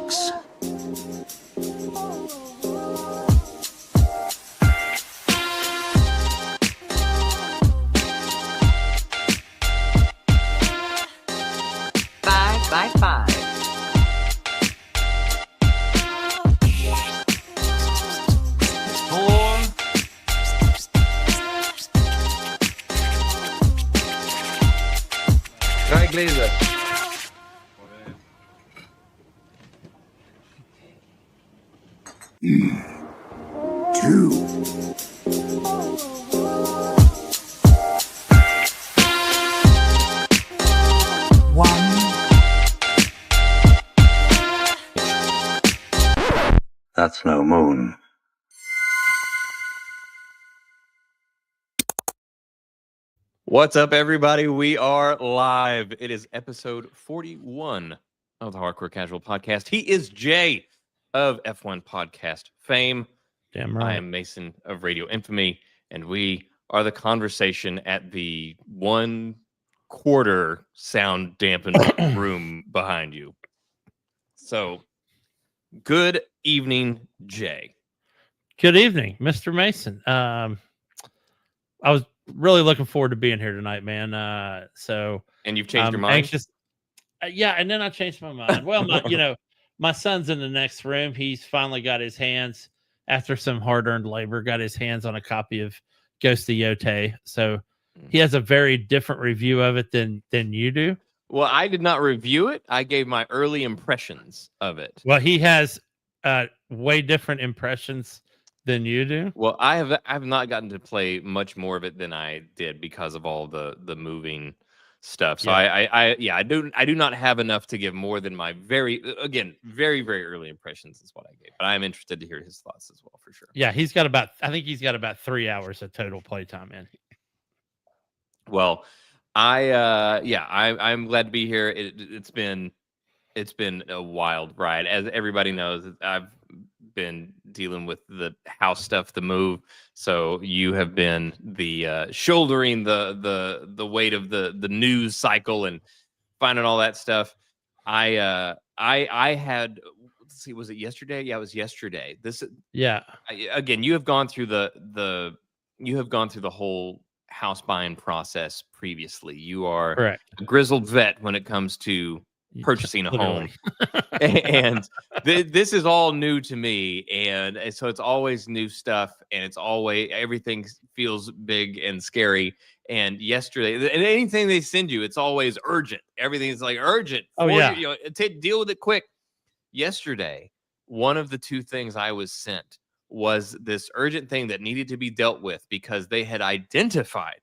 box. Five by five. Drei Gläser. Two. One. That's no moon. What's up, everybody? We are live. It is episode 41 of the Hardcore Casual Podcast. He is Jay of F1 Podcast fame. Damn right. I am Mason of Radio Infamy, and we are the conversation at the 1/4 sound dampened room behind you. So, good evening, Jay. Good evening, Mr. Mason. I was really looking forward to being here tonight, man. And you've changed your mind? Anxious. Yeah, and then I changed my mind. Well, my son's in the next room. He's finally got his hands, after some hard-earned labor, got his hands on a copy of Ghost of Yotei. So he has a very different review of it than you do. Well, I did not review it. I gave my early impressions of it. Well, he has way different impressions than you do. Well, I have not gotten to play much more of it than I did because of all the moving stuff. So Yeah. I do not have enough to give more than my very very early impressions is what I gave. But I am interested to hear his thoughts as well for sure. Yeah, I think he's got about 3 hours of total playtime in. Well, I'm glad to be here. It's been a wild ride. As everybody knows, I've been dealing with the house stuff, the move. So you have been the shouldering the weight of the news cycle and finding all that stuff. I had, let's see, was it yesterday? Yeah, it was yesterday. Again, you have gone through the whole house buying process previously. You are Correct. a grizzled vet when it comes to purchasing a home. And this is all new to me, and so it's always new stuff, and it's always, everything feels big and scary. And yesterday, and anything they send you, it's always urgent. Everything's like urgent. Deal with it quick. Yesterday, one of the two things I was sent was this urgent thing that needed to be dealt with because they had identified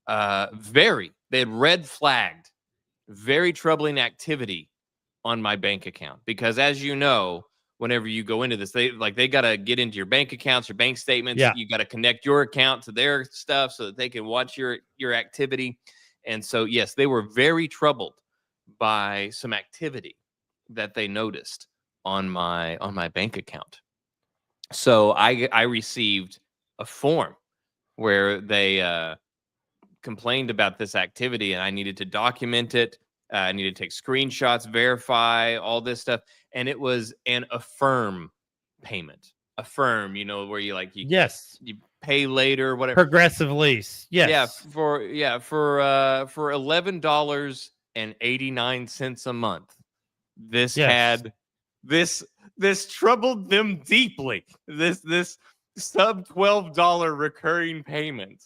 they had red flagged very troubling activity on my bank account. Because as you know, whenever you go into this, they got to get into your bank accounts, your bank statements. Yeah. You got to connect your account to their stuff so that they can watch your activity. And so, yes, they were very troubled by some activity that they noticed on my bank account. So I received a form where they complained about this activity, and I needed to document it. I needed to take screenshots, verify all this stuff, and it was an affirm payment. Affirm, where you you pay later, whatever. Progressive lease. Yes. Yeah, for $11.89 a month. This had this troubled them deeply. This sub $12 recurring payment.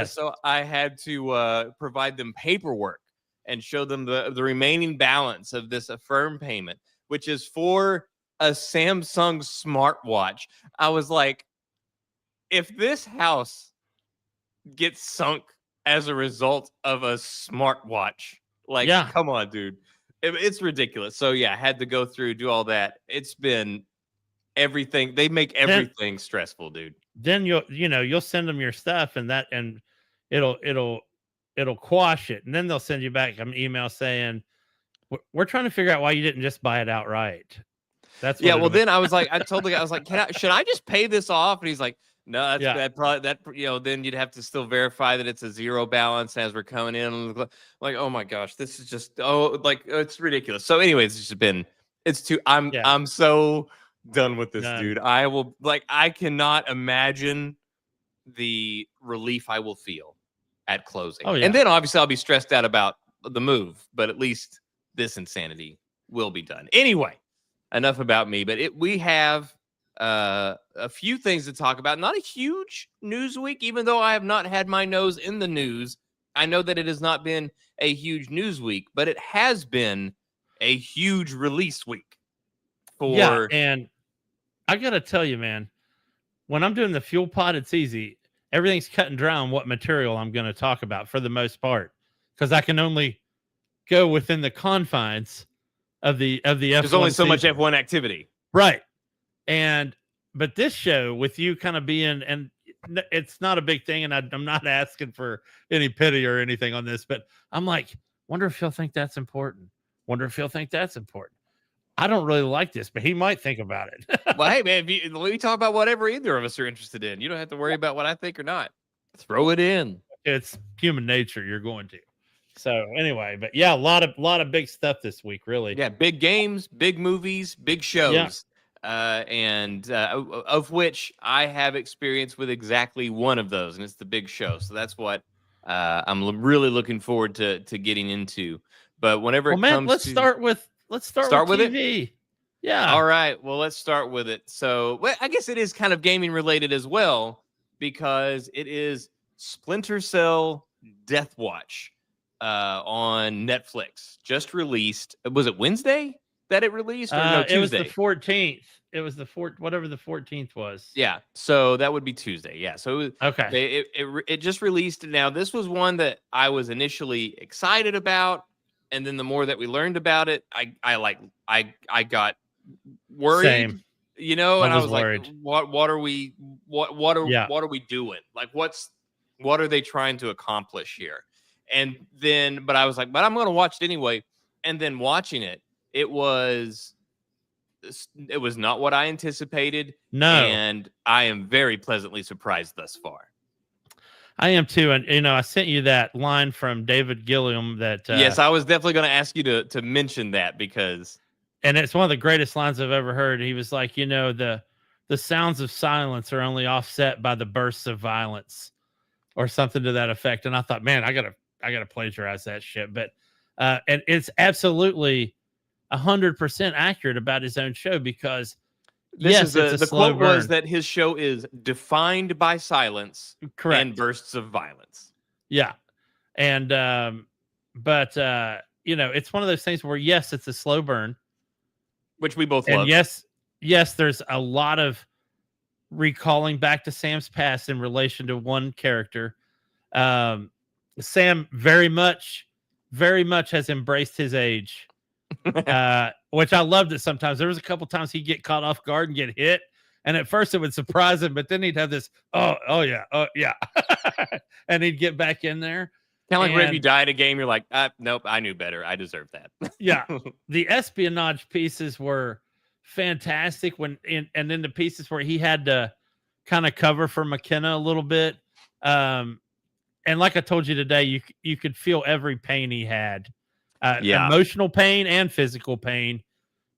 So I had to provide them paperwork and show them the remaining balance of this affirm payment, which is for a Samsung smartwatch. I was like, if this house gets sunk as a result of a smartwatch, come on, dude. It's ridiculous. So I had to go through, do all that. It's been everything. They make everything stressful, dude. Then you'll send them your stuff, and it'll quash it, and then they'll send you back an email saying, "We're trying to figure out why you didn't just buy it outright." That's well. Then I was like, I told the guy, I was like, should I just pay this off? And he's like, no, then you'd have to still verify that it's a zero balance as we're coming in. Like, oh my gosh, this is just it's ridiculous. So anyways, it's just been It's too. Yeah. I'm so done with this, Done. dude. I cannot imagine the relief I will feel at closing. Oh, yeah. And then obviously I'll be stressed out about the move, but at least this insanity will be done. Anyway, enough about me, but we have a few things to talk about. Not a huge news week, even though I have not had my nose in the news. I know that it has not been a huge news week, but it has been a huge release week. Yeah, and I gotta tell you, man, when I'm doing the fuel pod, it's easy. Everything's cut and dry on what material I'm going to talk about for the most part, because I can only go within the confines of the F1. There's only so much season. F1 activity, right? But this show with you kind of being, and it's not a big thing, and I'm not asking for any pity or anything on this, but I'm like, wonder if he'll think that's important. Wonder if he'll think that's important. I don't really like this, but he might think about it. Well, hey, man, we talk about whatever either of us are interested in. You don't have to worry about what I think or not. Throw it in. It's human nature. You're going to. So anyway, but yeah, a lot of big stuff this week, really. Yeah, big games, big movies, big shows, and of which I have experience with exactly one of those, and it's the big show. So that's what I'm really looking forward to getting into. But whenever it comes let's start with TV. It. Yeah. All right. Well, let's start with it. So, I guess it is kind of gaming related as well, because it is Splinter Cell Deathwatch on Netflix. Just released. Was it Wednesday that it released? Or no, Tuesday? It was the 14th. It was whatever the 14th was. Yeah. So that would be Tuesday. Yeah. So it was, okay. It just released. Now, this was one that I was initially excited about. And then the more that we learned about it, I got worried, Same. You know, and I was worried. like, what are we doing? Like, what are they trying to accomplish here? And then, but I was like, but I'm going to watch it anyway. And then watching it, it was not what I anticipated. No. And I am very pleasantly surprised thus far. I am too. And, I sent you that line from David Gilliam that. Yes, I was definitely going to ask you to mention that, because. And it's one of the greatest lines I've ever heard. He was like, the sounds of silence are only offset by the bursts of violence, or something to that effect. And I thought, man, I gotta plagiarize that shit. But and it's absolutely 100% accurate about his own show, because the quote was that his show is defined by silence, correct, and bursts of violence. Yeah, and but it's one of those things where yes, it's a slow burn, which we both and love. Yes, there's a lot of recalling back to Sam's past in relation to one character. Sam very much has embraced his age. Which I loved it sometimes. There was a couple times he'd get caught off guard and get hit, and at first it would surprise him, but then he'd have this, oh yeah, and he'd get back in there. Kind of like when you die at a game, you're like, nope, I knew better. I deserve that. Yeah, the espionage pieces were fantastic and then the pieces where he had to kind of cover for McKenna a little bit. And like I told you today, you could feel every pain he had. Emotional pain and physical pain.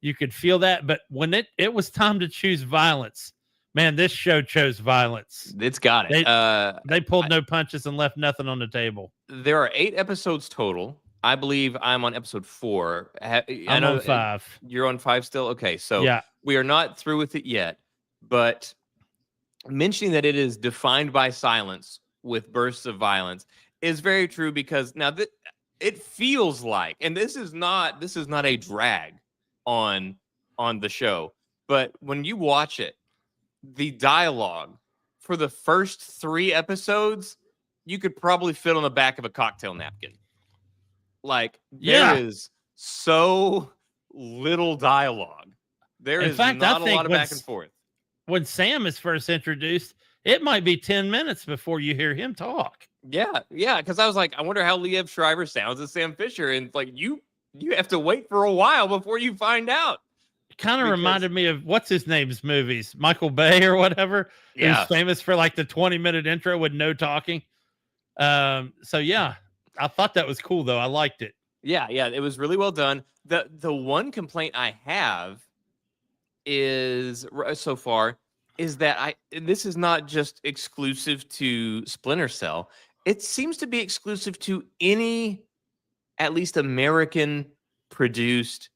You could feel that. But when it was time to choose violence, man, this show chose violence. It's got it. They pulled no punches and left nothing on the table. There are 8 episodes total. I believe I'm on episode 4. I'm on 5. You're on 5 still? Okay. So yeah, we are not through with it yet. But mentioning that it is defined by silence with bursts of violence is very true, because now it feels like, and this is not a drag on the show, but when you watch it, the dialogue for the first 3 episodes, you could probably fit on the back of a cocktail napkin. Like, there is so little dialogue. There is not a lot of back and forth. When Sam is first introduced, it might be 10 minutes before you hear him talk. Yeah, because I was like, I wonder how Liev Schreiber sounds as Sam Fisher, and like you have to wait for a while before you find out. It kind of reminded me of what's his name's movies, Michael Bay or whatever. Yeah, who's famous for like the 20-minute intro with no talking. So yeah, I thought that was cool though. I liked it. Yeah, it was really well done. The one complaint I have is so far is that this is not just exclusive to Splinter Cell. It seems to be exclusive to any at least American produced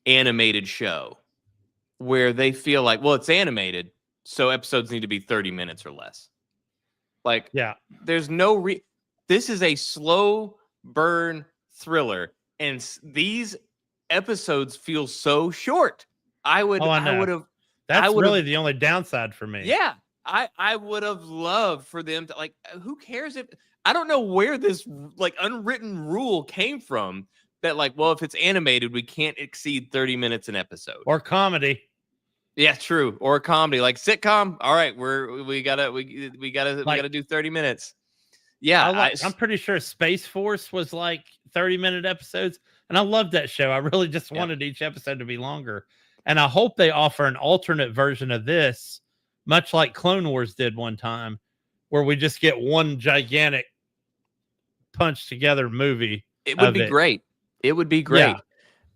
animated show where they feel like, well, it's animated, so episodes need to be 30 minutes or less. Like, Yeah. there's no this is a slow burn thriller, and these episodes feel so short. I would have. That's really the only downside for me. Yeah, I would have loved for them to, like, who cares if, I don't know where this like unwritten rule came from that, like, well, if it's animated, we can't exceed 30 minutes an episode. Or comedy. Yeah, true. Or a comedy, like sitcom. All right, we gotta do 30 minutes. Yeah, I'm pretty sure Space Force was like 30-minute episodes, and I loved that show. I really just wanted each episode to be longer, and I hope they offer an alternate version of this, much like Clone Wars did one time, where we just get one gigantic punched together movie. It would be great. It would be great.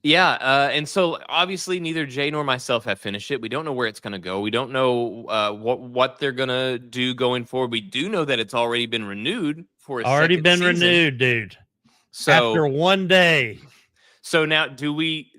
Yeah, and so obviously neither Jay nor myself have finished it. We don't know where it's going to go. We don't know what they're going to do going forward. We do know that it's already been renewed for a second season. Renewed, dude. So after one day. So now do we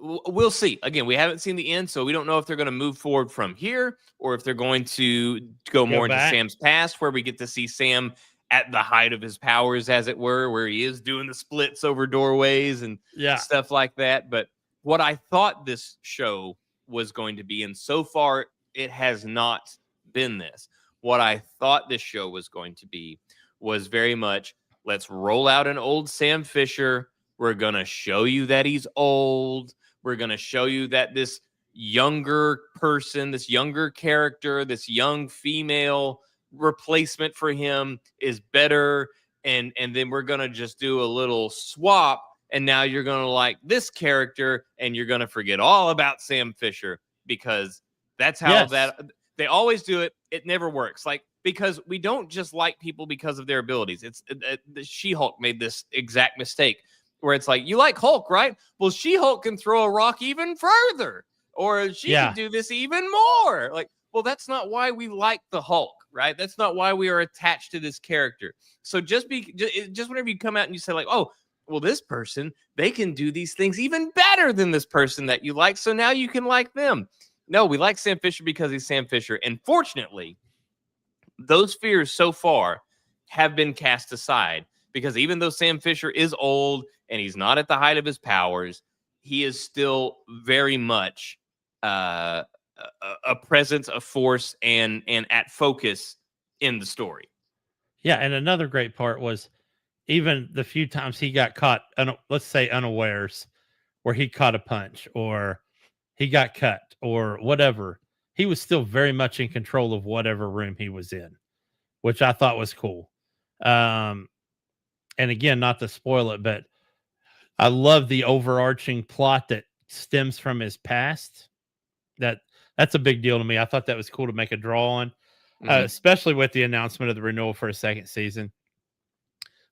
we'll see. Again, we haven't seen the end, so we don't know if they're going to move forward from here or if they're going to go more into Sam's past, where we get to see Sam at the height of his powers, as it were, where he is doing the splits over doorways and stuff like that. But what I thought this show was going to be, and so far it has not been this, what I thought this show was going to be was very much, let's roll out an old Sam Fisher. We're going to show you that he's old. We're going to show you that this younger person, this younger character, this young female replacement for him is better, and then we're gonna just do a little swap, and now you're gonna like this character and you're gonna forget all about Sam Fisher, because that's how that they always do it. It never works, like, because we don't just like people because of their abilities. It's the She-Hulk made this exact mistake where it's like, you like Hulk, right? Well, She-Hulk can throw a rock even further, or she can do this even more. Like, well, that's not why we like the Hulk, right? That's not why we are attached to this character. So just whenever you come out and you say like, oh, well, this person, they can do these things even better than this person that you like, so now you can like them. No, we like Sam Fisher because he's Sam Fisher. And fortunately, those fears so far have been cast aside, because even though Sam Fisher is old and he's not at the height of his powers, he is still very much a presence, a force, and at focus in the story. Yeah, and another great part was even the few times he got caught, let's say unawares, where he caught a punch or he got cut or whatever, he was still very much in control of whatever room he was in, which I thought was cool. And again, not to spoil it, but I love the overarching plot that stems from his past. That's a big deal to me. I thought that was cool to make a draw on, especially with the announcement of the renewal for a second season,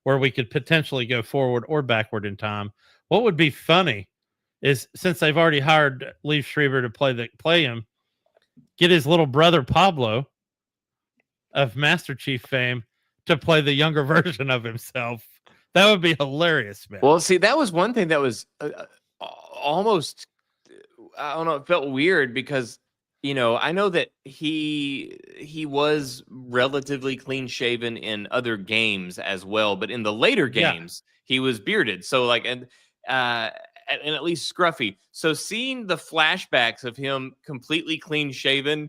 where we could potentially go forward or backward in time. What would be funny is, since they've already hired Lee Schreiber to play him, get his little brother Pablo of Master Chief fame to play the younger version of himself. That would be hilarious, man. Well, see, that was one thing that was almost, I don't know, it felt weird because, you know, I know that he was relatively clean shaven in other games as well, but in the later games he was bearded. So like, and at least scruffy. So seeing the flashbacks of him completely clean shaven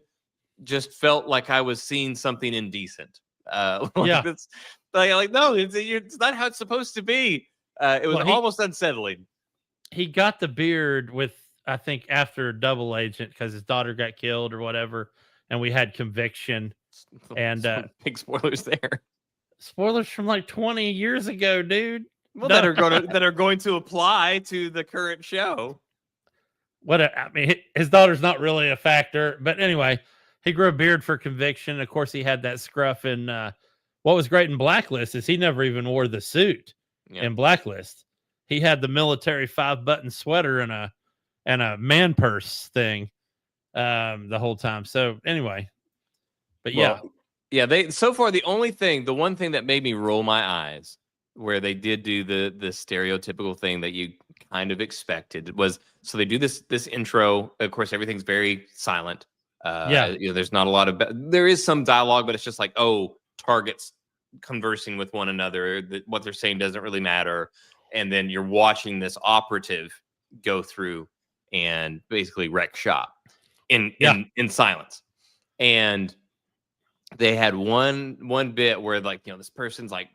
just felt like I was seeing something indecent. It's like no, it's not how it's supposed to be. It was almost unsettling. He got the beard with, I think, after Double Agent, because his daughter got killed or whatever, and we had Conviction. And big spoilers there. Spoilers from like 20 years ago, dude. Well, that are going to apply to the current show. I mean, his daughter's not really a factor, but anyway, he grew a beard for Conviction. Of course, he had that scruff. And what was great in Blacklist is he never even wore the suit in Blacklist. he had the military 5-button sweater and a man purse thing the whole time. So anyway, but yeah. Well, yeah, they so far the one thing that made me roll my eyes where they did do the stereotypical thing that you kind of expected was, so they do this intro. Of course, everything's very silent. There's not a lot of there is some dialogue, but it's just like, oh, targets conversing with one another. What they're saying doesn't really matter. And then you're watching this operative go through and basically wreck shop in silence. And they had one bit where, like, this person's like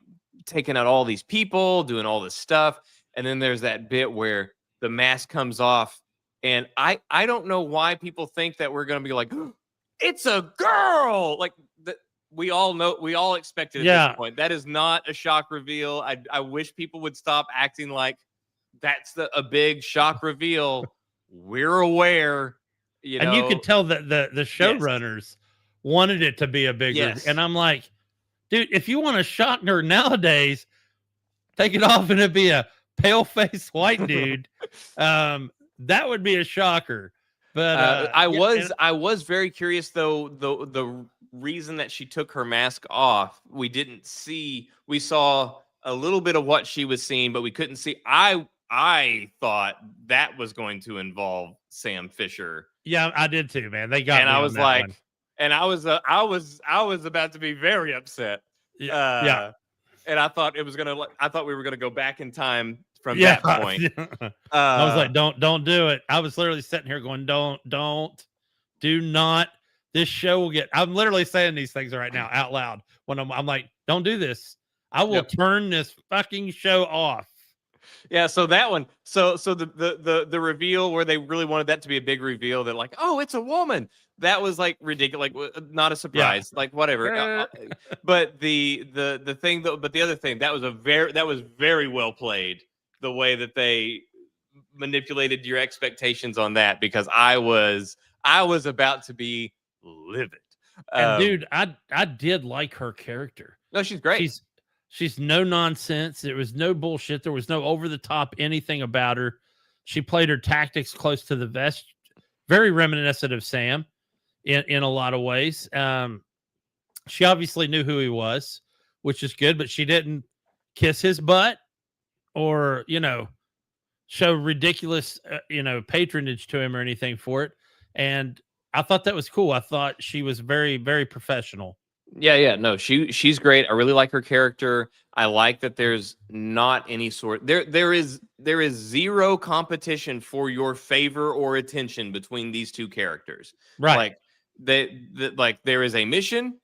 taking out all these people, doing all this stuff, and then there's that bit where the mask comes off, and I don't know why people think that we're gonna be like, it's a girl. Like, we all expected at this point. That is not a shock reveal. I wish people would stop acting like that's a big shock reveal. We're aware, and you could tell that the showrunners wanted it to be a bigger. And I'm like, dude, if you want a shock nerd nowadays, take it off and it'd be a pale-faced white dude. That would be a shocker. But I was very curious though. The reason that she took her mask off, we didn't see. We saw a little bit of what she was seeing, but we couldn't see. I thought that was going to involve Sam Fisher. Yeah, I did too, man. They got and me I was on that like, one. and I was about to be very upset. And I thought we were gonna go back in time from that point. I was like, don't do it. I was literally sitting here going, do not. This show will get. I'm literally saying these things right now out loud when I'm like, don't do this. I will turn this fucking show off. Yeah, so that one, so the reveal where they really wanted that to be a big reveal, that like, oh, it's a woman. That was like ridiculous, like not a surprise, like whatever. But the thing though, but the other thing that was very well played, the way that they manipulated your expectations on that, because I was about to be livid. And dude, I did like her character. No, she's great. She's no nonsense. There was no bullshit. There was no over the top anything about her. She played her tactics close to the vest, very reminiscent of Sam in a lot of ways. She obviously knew who he was, which is good, but she didn't kiss his butt or, show ridiculous, patronage to him or anything for it. And I thought that was cool. I thought she was very, very professional. Yeah. No, she's great. I really like her character. I like that there's not any sort there is zero competition for your favor or attention between these two characters. Right. Like there is a mission.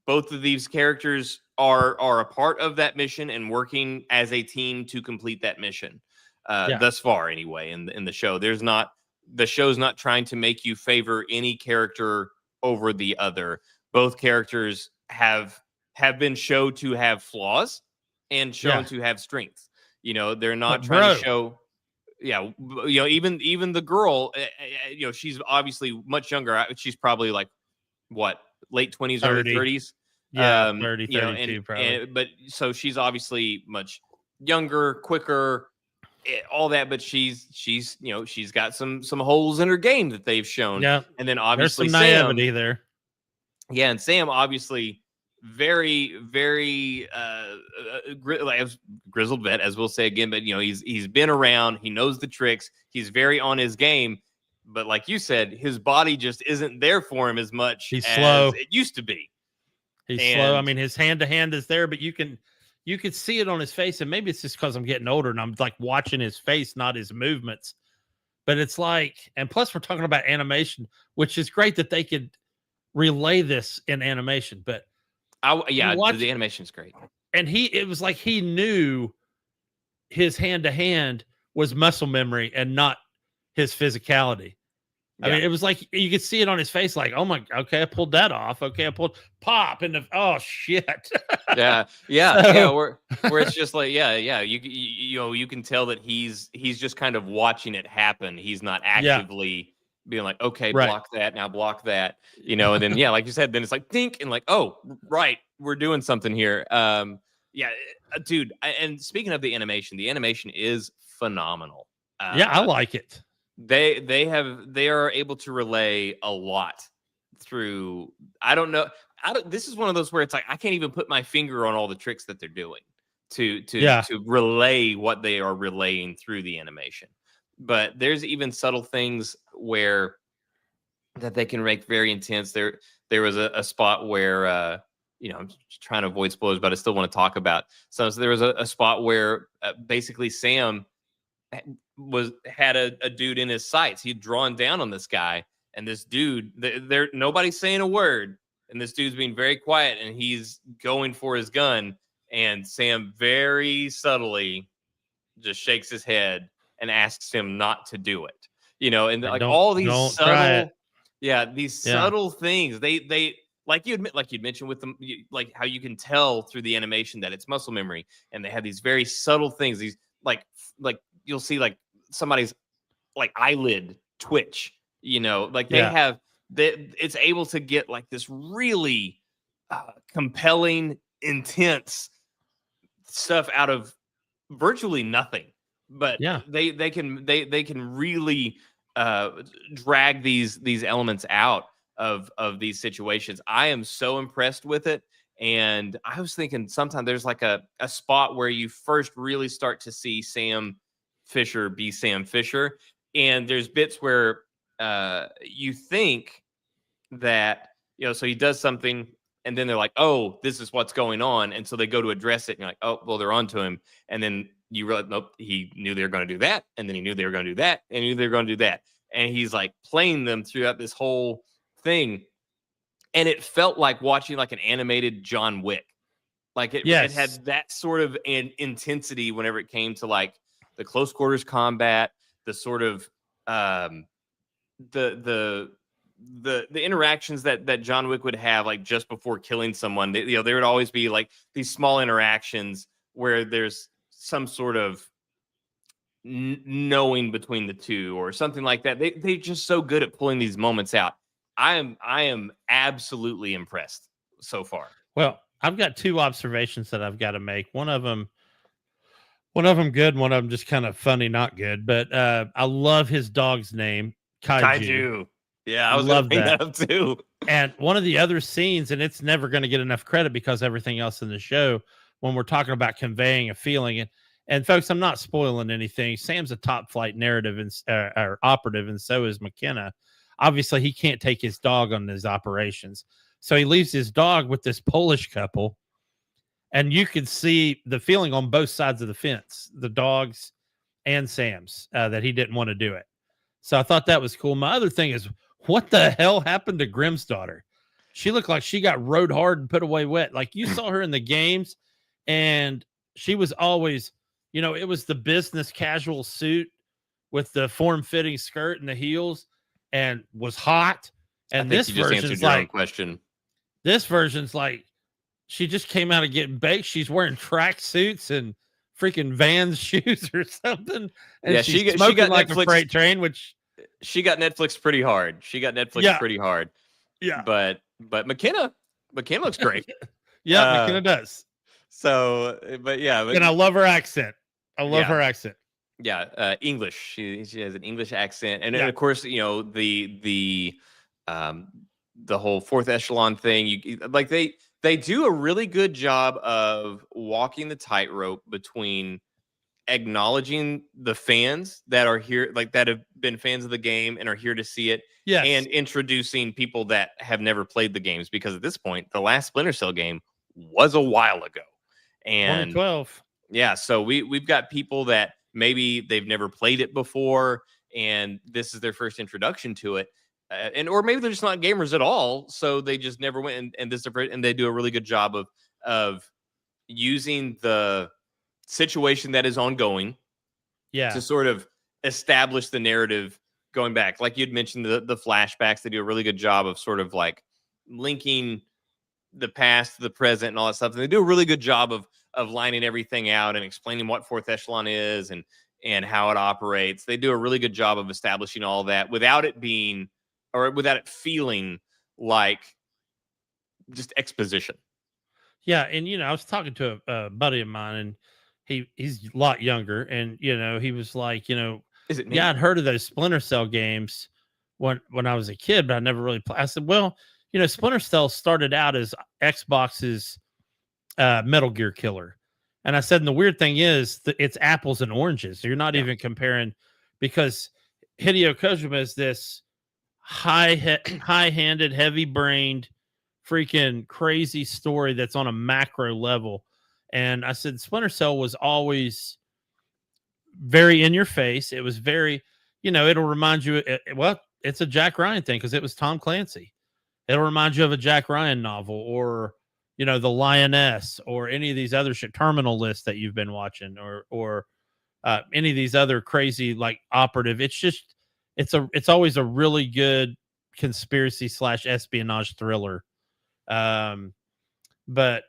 Both of these characters are a part of that mission and working as a team to complete that mission. Thus far, anyway, in the show, the show's not trying to make you favor any character over the other. Both characters have been shown to have flaws and shown to have strengths. They're not trying to show. Yeah, even the girl, she's obviously much younger. She's probably like what, late 20s, early 30s. Yeah, 30, 32 probably. But so she's obviously much younger, quicker, all that. But she's got some holes in her game that they've shown. Yeah, and then obviously there's some naivety there. Yeah, and Sam obviously very, very grizzled vet, as we'll say again. But he's been around. He knows the tricks. He's very on his game. But like you said, his body just isn't there for him as much. He's slow. It used to be. He's slow. I mean, his hand to hand is there, but you can see it on his face. And maybe it's just because I'm getting older and I'm like watching his face, not his movements. But it's like, and plus we're talking about animation, which is great that they could relay this in animation. But the animation is great. And it was like he knew his hand to hand was muscle memory and not his physicality. I mean, it was like you could see it on his face, like, oh my, okay, I pulled that off. Okay, I pulled pop into oh shit. Where it's just like, you can tell that he's just kind of watching it happen. He's not actively being like, okay, block that, now block that, and then like you said, then it's like think and like, oh right, we're doing something here. Dude. And speaking of the animation is phenomenal. Yeah, I like it. They are able to relay a lot through. I don't know. This is one of those where it's like I can't even put my finger on all the tricks that they're doing to relay what they are relaying through the animation. But there's even subtle things where that they can make very intense. There was a spot where I'm trying to avoid spoilers, but I still want to talk about. So there was a spot where basically Sam had a dude in his sights. He'd drawn down on this guy, and this dude, there nobody's saying a word, and this dude's being very quiet, and he's going for his gun, and Sam very subtly just shakes his head and asks him not to do it. And like all these subtle, these subtle things. They like you'd mentioned with them, like how you can tell through the animation that it's muscle memory, and they have these very subtle things. These like you'll see like somebody's like eyelid twitch, like they have it's able to get like this really compelling, intense stuff out of virtually nothing. But they can really drag these elements out of these situations. I am so impressed with it. And I was thinking sometimes there's like a spot where you first really start to see Sam Fisher be Sam Fisher. And there's bits where you think that, so he does something and then they're like, oh, this is what's going on. And so they go to address it and you're like, oh, well, they're onto him. And then you realize, nope, he knew they were going to do that. And then he knew they were going to do that. And he knew they were going to do that. And he's like playing them throughout this whole thing. And it felt like watching like an animated John Wick. Like it had that sort of an intensity whenever it came to like the close quarters combat, the sort of the interactions that John Wick would have like just before killing someone. There would always be like these small interactions where there's some sort of knowing between the two or something like that. They're just so good at pulling these moments out. I am absolutely impressed so far. Well, I've got two observations that I've got to make. One of them good, one of them just kind of funny, not good. But I love his dog's name, Kaiju. Yeah, I was love that up too. And one of the other scenes, and it's never going to get enough credit because everything else in the show, when we're talking about conveying a feeling, and folks, I'm not spoiling anything. Sam's a top flight narrative or operative, and so is McKenna. Obviously, he can't take his dog on his operations, so he leaves his dog with this Polish couple, and you can see the feeling on both sides of the fence, the dog's and Sam's, that he didn't want to do it. So I thought that was cool. My other thing is, what the hell happened to Grimm's daughter? She looked like she got rode hard and put away wet. Like you saw her in the games, and she was always, it was the business casual suit with the form-fitting skirt and the heels, and was hot. And this version's like question. This version's like she just came out of getting baked. She's wearing track suits and freaking Vans shoes or something. And she got like Netflix, a freight train, which she got Netflix pretty hard. Pretty hard. Yeah. But McKenna looks great. Yeah, McKenna does. So, but yeah. And I love her accent. Her accent. Yeah, English. She has an English accent. And then, of course, the whole fourth echelon thing. They do a really good job of walking the tightrope between acknowledging the fans that are here, like that have been fans of the game and are here to see it, and introducing people that have never played the games, because at this point, the last Splinter Cell game was a while ago, and 2012. Yeah, so we've got people that maybe they've never played it before, and this is their first introduction to it. Or maybe they're just not gamers at all, so they just never went and they do a really good job of using the situation that is ongoing, to sort of establish the narrative going back. Like you'd mentioned the flashbacks, they do a really good job of sort of like linking the past to the present and all that stuff. And they do a really good job of lining everything out and explaining what fourth echelon is and how it operates. They do a really good job of establishing all that without it feeling like just exposition. Yeah. And, I was talking to a buddy of mine, and he's a lot younger, and he was like, Is it yeah, I'd heard of those Splinter Cell games when I was a kid, but I never really played. I said, well, Splinter Cell started out as Xbox's Metal Gear Killer. And I said, and the weird thing is that it's apples and oranges. So you're not even comparing, because Hideo Kojima is this high-handed, heavy-brained, freaking crazy story that's on a macro level. And I said, Splinter Cell was always very in your face. It was very, it'll remind you, well, it's a Jack Ryan thing because it was Tom Clancy. It'll remind you of a Jack Ryan novel, or The Lioness, or any of these other Terminal List that you've been watching, or any of these other crazy like operative. It's just it's always a really good conspiracy / espionage thriller. But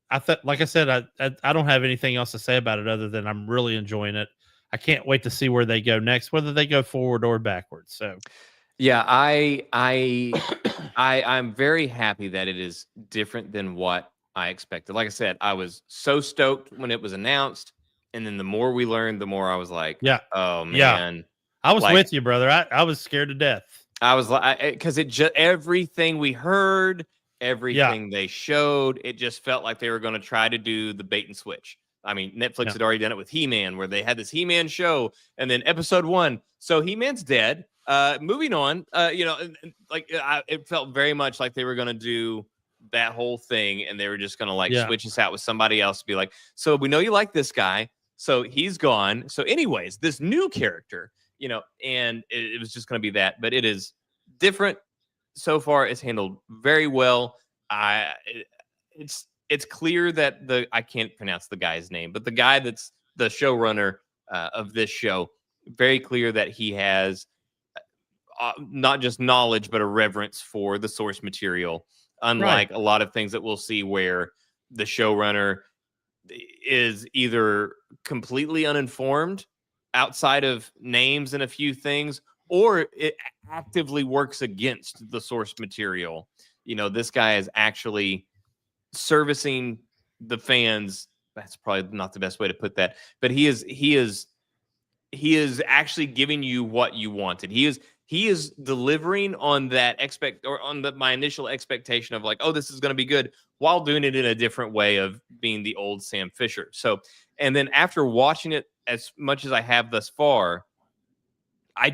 I thought, like I said, I don't have anything else to say about it other than I'm really enjoying it. I can't wait to see where they go next, whether they go forward or backwards. So yeah, I'm very happy that it is different than what I expected. Like I said, I was so stoked when it was announced, and then the more we learned, the more I was like, yeah, oh man. Yeah. I was with you, brother. I was scared to death. I was like, because it just, everything we heard, everything they showed, it just felt like they were going to try to do the bait and switch. I mean, Netflix had already done it with He-Man, where they had this He-Man show, and then episode 1, so He-Man's dead. Moving on, it felt very much like they were going to do that whole thing, and they were just going to switch us out with somebody else to be like, so we know you like this guy, so he's gone. So anyways, this new character, and it was just going to be that, but it is different so far. It's handled very well. It's clear that I can't pronounce the guy's name, but the guy that's the showrunner of this show, very clear that he has not just knowledge, but a reverence for the source material. Unlike a lot of things that we'll see where the showrunner is either completely uninformed outside of names and a few things, or it actively works against the source material. This guy is actually servicing the fans. That's probably not the best way to put that, but he is actually giving you what you wanted. He is delivering on that my initial expectation of like, oh, this is going to be good, while doing it in a different way of being the old Sam Fisher. So, and then after watching it as much as I have thus far, I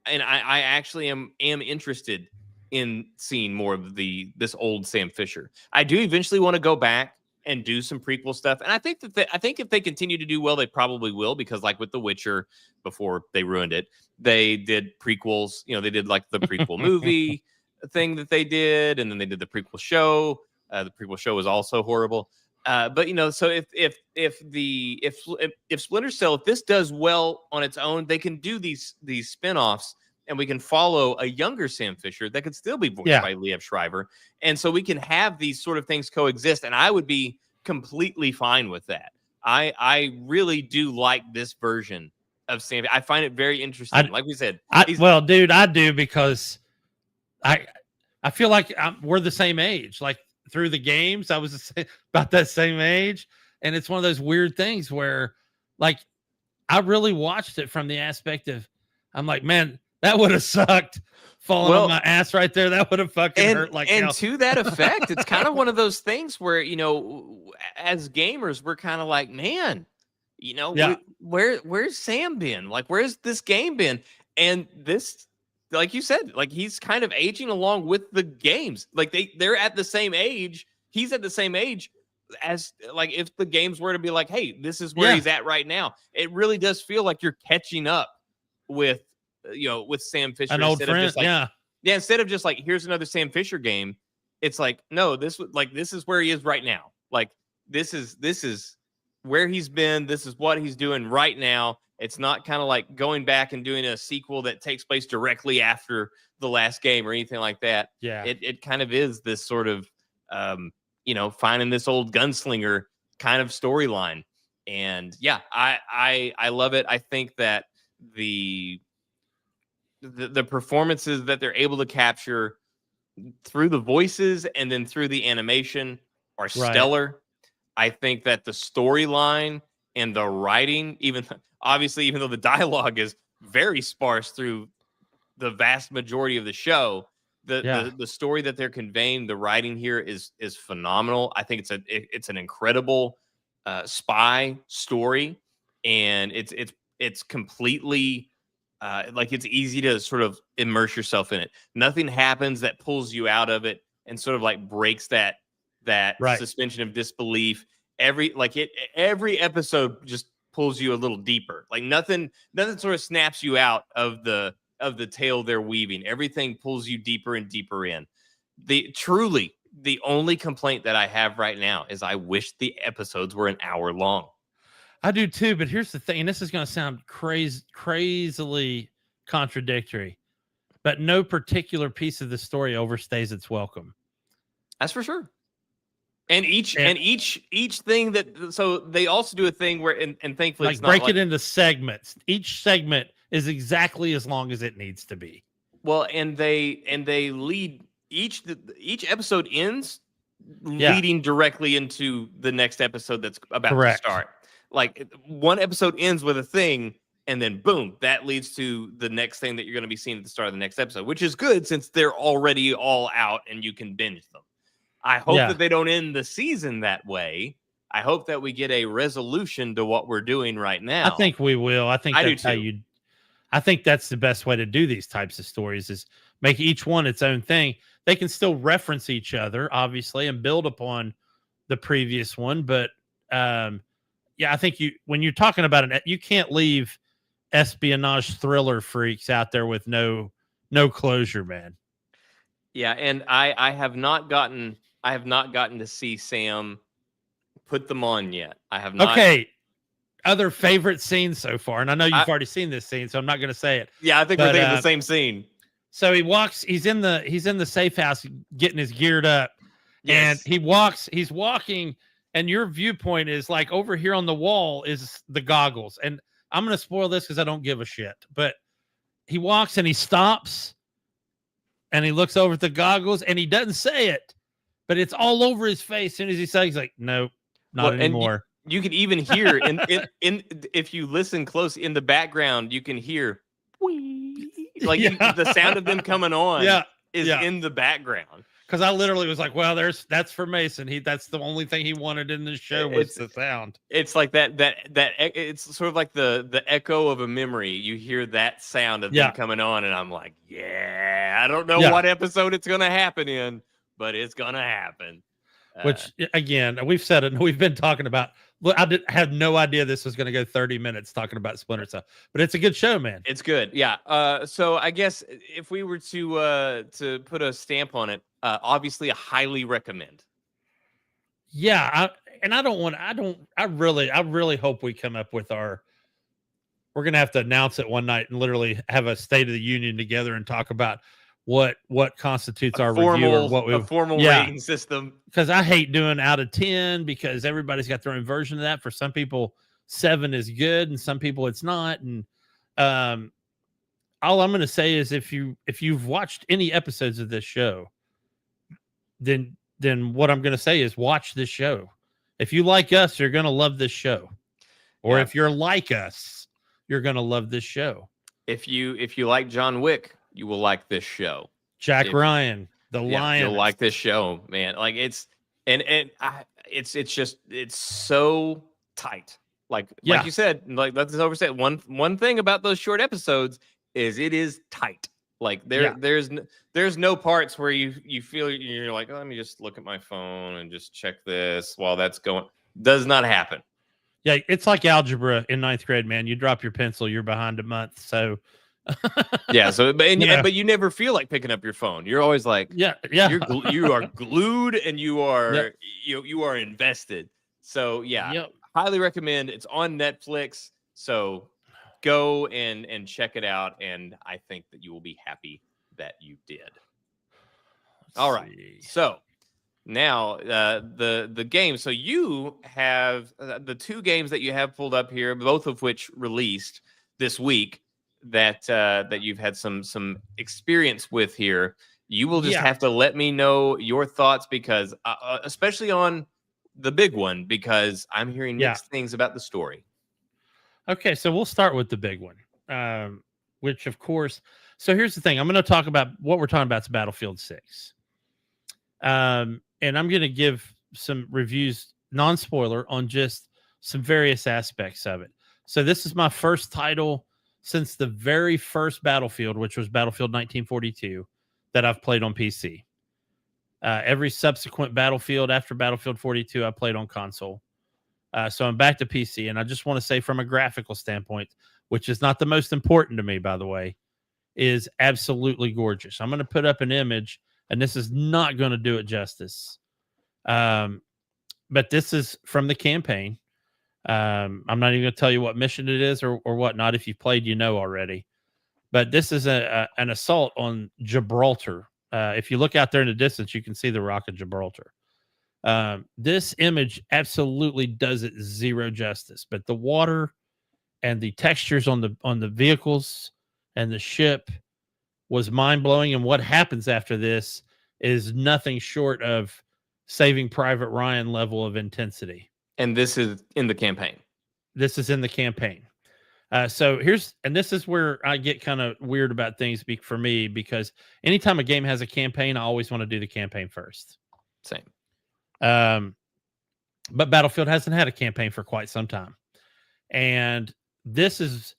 actually am interested in seeing more of this old Sam Fisher. I do eventually want to go back and do some prequel stuff, and I think if they continue to do well, they probably will, because like with The Witcher, before they ruined it, they did prequels. They did like the prequel movie thing that they did, and then they did the prequel show. The prequel show was also horrible. But so if Splinter Cell, if this does well on its own, they can do these spinoffs, and we can follow a younger Sam Fisher that could still be voiced by Liev Schreiber, and so we can have these sort of things coexist, and I would be completely fine with that. I really do like this version of Sam. I find it very interesting. Like we said, dude, I do, because I feel like we're the same age. Like through the games, I was about that same age, and it's one of those weird things where, like, I really watched it from the aspect of, I'm like, man, that would have sucked falling on my ass right there. That would have fucking hurt like hell. And to that effect, it's kind of one of those things where, as gamers, we're kind of like, man, where's Sam been? Like, where's this game been? And this, like you said, like he's kind of aging along with the games. Like they're at the same age. He's at the same age as, like, if the games were to be like, hey, this is where he's at right now. It really does feel like you're catching up with Sam Fisher, an old friend. Instead of just like, here's another Sam Fisher game, it's like, no, this is where he is right now. Like this is where he's been. This is what he's doing right now. It's not kind of like going back and doing a sequel that takes place directly after the last game or anything like that. Yeah, it kind of is this sort of finding this old gunslinger kind of storyline. And I love it. I think that the performances that they're able to capture through the voices and then through the animation are stellar. I think that the storyline and the writing, even though the dialogue is very sparse through the vast majority of the show, the story that they're conveying, the writing here is phenomenal. I think it's an incredible spy story, and it's completely like it's easy to sort of immerse yourself in it. Nothing happens that pulls you out of it and sort of like breaks that suspension of disbelief. Every episode just pulls you a little deeper. Like nothing sort of snaps you out of the tale they're weaving. Everything pulls you deeper and deeper in. The only complaint that I have right now is I wish the episodes were an hour long. I do too, but here's the thing, and this is going to sound crazily contradictory, but no particular piece of the story overstays its welcome. That's for sure. And each thing that, so they also do a thing where, and thankfully like it's not break it into segments. Each segment is exactly as long as it needs to be. Well, and they lead each episode ends leading directly into the next episode that's about to start. Like one episode ends with a thing, and then boom, that leads to the next thing that you're going to be seeing at the start of the next episode, which is good since they're already all out and you can binge them. I hope that they don't end the season that way. I hope that we get a resolution to what we're doing right now. I think we will. I think that's how I think that's the best way to do these types of stories is make each one its own thing. They can still reference each other, obviously, and build upon the previous one. But I think when you're talking about it, you can't leave espionage thriller freaks out there with no closure, man. Yeah, and I have not gotten to see Sam put them on yet. I have not. Okay. Other favorite scenes so far, and I know you've already seen this scene, so I'm not going to say it. Yeah, I think we're thinking the same scene. So he's in the safe house getting his geared up, and he's walking, and your viewpoint is like over here on the wall is the goggles, and I'm going to spoil this because I don't give a shit, but he walks and he stops, and he looks over at the goggles, and he doesn't say it, but it's all over his face. As soon as he says, he's like, "No, not anymore." You can even hear in if you listen close in the background, you can hear like the sound of them coming on is in the background. Because I literally was like, "Well, that's for Mason. That's the only thing he wanted in the show was the sound." It's like that. It's sort of like the echo of a memory. You hear that sound of them coming on, and I'm like, I don't know what episode it's gonna happen in, but it's gonna happen. Which again, we've said it and we've been talking about. Look, I had no idea this was going to go 30 minutes talking about Splinter Cell, but it's a good show, man. It's good. Yeah. So I guess if we were to put a stamp on it, obviously I highly recommend. Yeah. I really hope we come up with we're going to have to announce it one night and literally have a State of the Union together and talk about what constitutes our review or what we formal rating system. Because I hate doing out of 10 because everybody's got their own version of that. For some people, 7 is good, and some people it's not. And all I'm going to say is if you've watched any episodes of this show, then what I'm going to say is watch this show. If you like us, you're going to love this show. Or if you're like us, you're going to love this show. If you like John Wick, you will like this show. Jack Ryan, the Lion. You'll like this show, man. Like it's so tight. Like you said, like that's oversaid. One thing about those short episodes is it is tight. Like there's no parts where you feel you're like, oh, let me just look at my phone and just check this while that's going. Does not happen. Yeah, it's like algebra in 9th grade, man. You drop your pencil, you're behind a month. So but you never feel like picking up your phone. You're always like, you are glued and you are you are invested. So highly recommend. It's on Netflix, so go and check it out, and I think that you will be happy that you did. All right, so now the game. So you have the 2 games that you have pulled up here, both of which released this week that you've had some experience with here. You will just have to let me know your thoughts because especially on the big one because I'm hearing mixed things about the story. Okay, so we'll start with the big one, which of course. So here's the thing: I'm going to talk about what we're talking about. Is Battlefield 6, and I'm going to give some reviews, non-spoiler, on just some various aspects of it. So this is my first title since the very first Battlefield, which was Battlefield 1942, that I've played on PC. Every subsequent Battlefield after Battlefield 42, I played on console. So I'm back to PC, and I just want to say from a graphical standpoint, which is not the most important to me, by the way, is absolutely gorgeous. I'm going to put up an image, and this is not going to do it justice. But this is from the campaign. I'm not even going to tell you what mission it is or whatnot. If you've played, you know already. But this is an assault on Gibraltar. If you look out there in the distance, you can see the Rock of Gibraltar. This image absolutely does it zero justice, but the water and the textures on the vehicles and the ship was mind-blowing. And what happens after this is nothing short of Saving Private Ryan level of intensity. And this is in the campaign. This is in the campaign. So this is where I get kind of weird about things for me, because anytime a game has a campaign, I always want to do the campaign first. Same. But Battlefield hasn't had a campaign for quite some time. And this is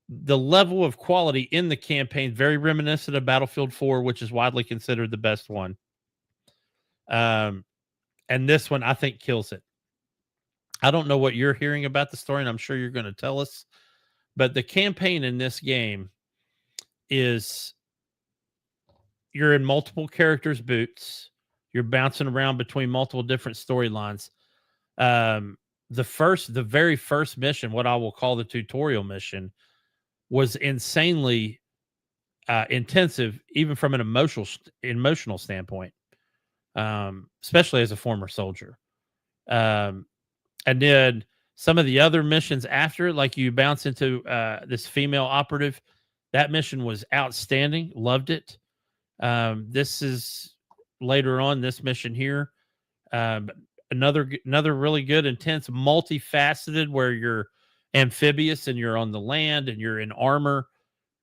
the level of quality in the campaign, very reminiscent of Battlefield 4, which is widely considered the best one. And this one, I think, kills it. I don't know what you're hearing about the story, and I'm sure you're going to tell us. But the campaign in this game is you're in multiple characters' boots. You're bouncing around between multiple different storylines. The very first mission, what I will call the tutorial mission, was insanely intensive, even from an emotional standpoint, especially as a former soldier. And then some of the other missions after, like you bounce into this female operative, that mission was outstanding. Loved it. This is later on, this mission here. Another really good, intense, multifaceted, where you're amphibious and you're on the land and you're in armor,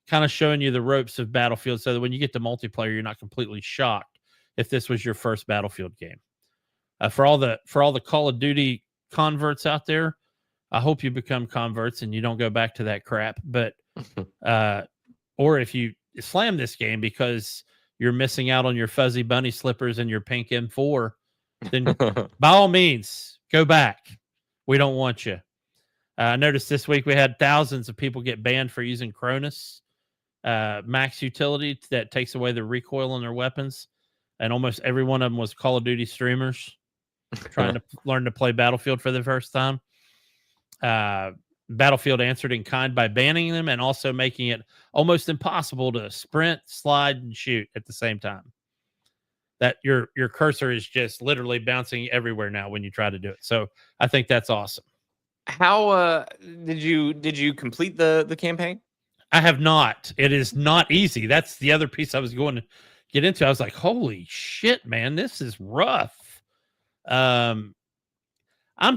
kind of showing you the ropes of Battlefield, so that when you get to multiplayer, you're not completely shocked if this was your first Battlefield game. For all the Call of Duty converts out there, I hope you become converts and you don't go back to that crap. But or if you slam this game because you're missing out on your fuzzy bunny slippers and your pink M4, then by all means, go back. We don't want you. I noticed this week we had thousands of people get banned for using Cronus max utility that takes away the recoil on their weapons. And almost every one of them was Call of Duty streamers trying to learn to play Battlefield for the first time. Battlefield answered in kind by banning them and also making it almost impossible to sprint, slide, and shoot at the same time. That your cursor is just literally bouncing everywhere now when you try to do it. So I think that's awesome. How did you complete the campaign? I have not. It is not easy. That's the other piece I was going to get into. I was like, holy shit, man, this is rough. I'm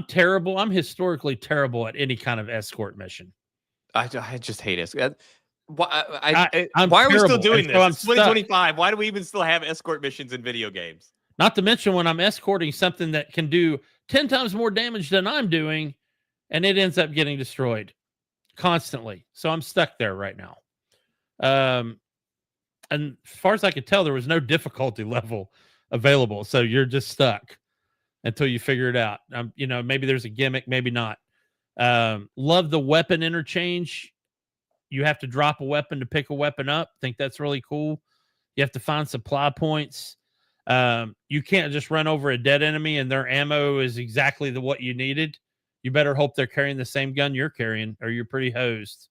terrible. I'm historically terrible at any kind of escort mission. I just hate it. Why are we still doing this? So it's 2025. Why do we even still have escort missions in video games? Not to mention when I'm escorting something that can do 10 times more damage than I'm doing, and it ends up getting destroyed constantly. So I'm stuck there right now. And as far as I could tell, there was no difficulty level available. So you're just stuck until you figure it out. Maybe there's a gimmick, maybe not. Love the weapon interchange. You have to drop a weapon to pick a weapon up. Think that's really cool. You have to find supply points. You can't just run over a dead enemy and their ammo is exactly what you needed. You better hope they're carrying the same gun you're carrying, or you're pretty hosed.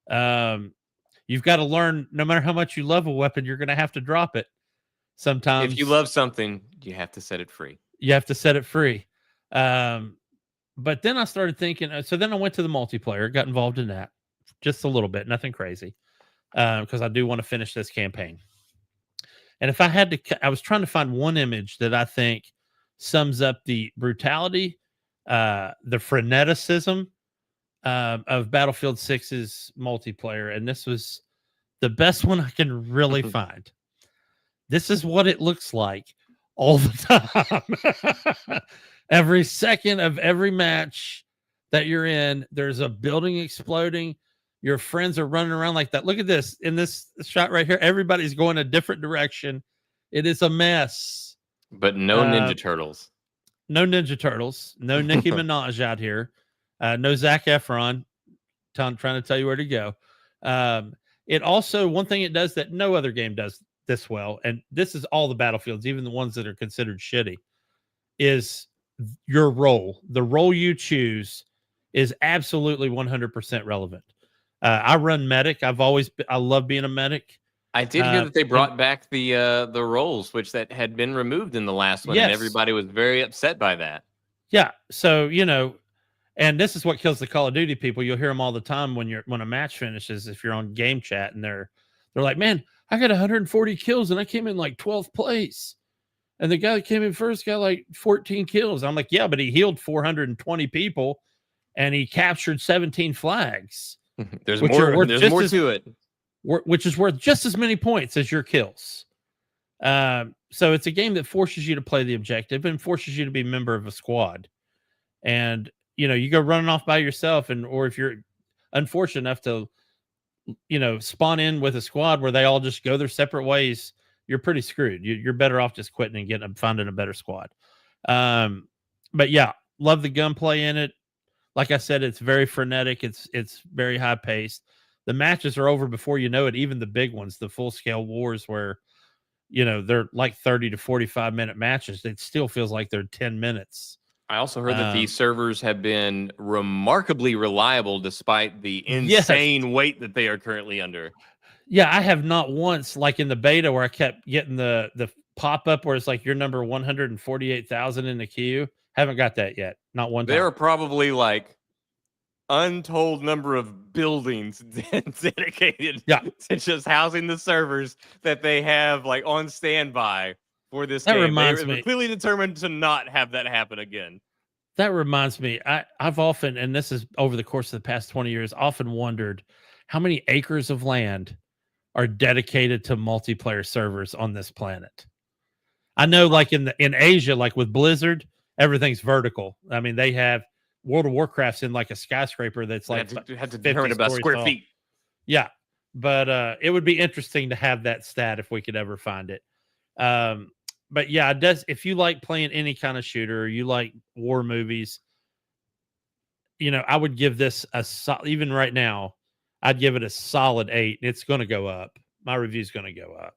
You've got to learn, no matter how much you love a weapon, you're going to have to drop it sometimes. If you love something, you have to set it free. You have to set it free. But then I started thinking, so then I went to the multiplayer, got involved in that just a little bit, nothing crazy, because I do want to finish this campaign. And if I had to, I was trying to find one image that I think sums up the brutality, the freneticism of Battlefield 6's multiplayer. And this was the best one I can really find. This is what it looks like all the time. Every second of every match that you're in, there's a building exploding. Your friends are running around like that. Look at this. In this shot right here, everybody's going a different direction. It is a mess. But no Ninja Turtles. No Ninja Turtles. No Nicki Minaj out here. No Zac Efron trying to tell you where to go. It also, one thing it does that no other game does this well, and this is all the Battlefields, even the ones that are considered shitty, is your role. The role you choose is absolutely 100% relevant. I run medic. I love being a medic. I did hear that they brought back the roles, which that had been removed in the last one, and everybody was very upset by that. Yeah, so and this is what kills the Call of Duty people. You'll hear them all the time when a match finishes. If you're on game chat and they're like, "Man, I got 140 kills and I came in like 12th place, and the guy that came in first got like 14 kills." I'm like, "Yeah, but he healed 420 people, and he captured 17 flags." There's more to it. Which is worth just as many points as your kills. So it's a game that forces you to play the objective and forces you to be a member of a squad. And, you go running off by yourself, or if you're unfortunate enough to, spawn in with a squad where they all just go their separate ways, you're pretty screwed. You're better off just quitting and finding a better squad. But yeah, love the gunplay in it. Like I said, it's very frenetic. It's very high paced. The matches are over before you know it. Even the big ones, the full scale wars where, they're like 30 to 45 minute matches. It still feels like they're 10 minutes. I also heard that these servers have been remarkably reliable despite the insane weight that they are currently under. Yeah, I have not once, like in the beta where I kept getting the pop up where it's like your number 148,000 in the queue. Haven't got that yet. Not one time. There are probably like untold number of buildings dedicated to just housing the servers that they have like on standby for this game. Reminds me. They're clearly determined to not have that happen again. That reminds me, I've often, and this is over the course of the past 20 years, often wondered how many acres of land are dedicated to multiplayer servers on this planet. I know, like in Asia, like with Blizzard, everything's vertical. I mean, they have World of Warcraft's in like a skyscraper that's like you have to determine about square tall. feet. Yeah, but it would be interesting to have that stat if we could ever find it. But yeah, if you like playing any kind of shooter, or you like war movies, I would give this even right now, I'd give it a solid 8. It's going to go up. My review's going to go up.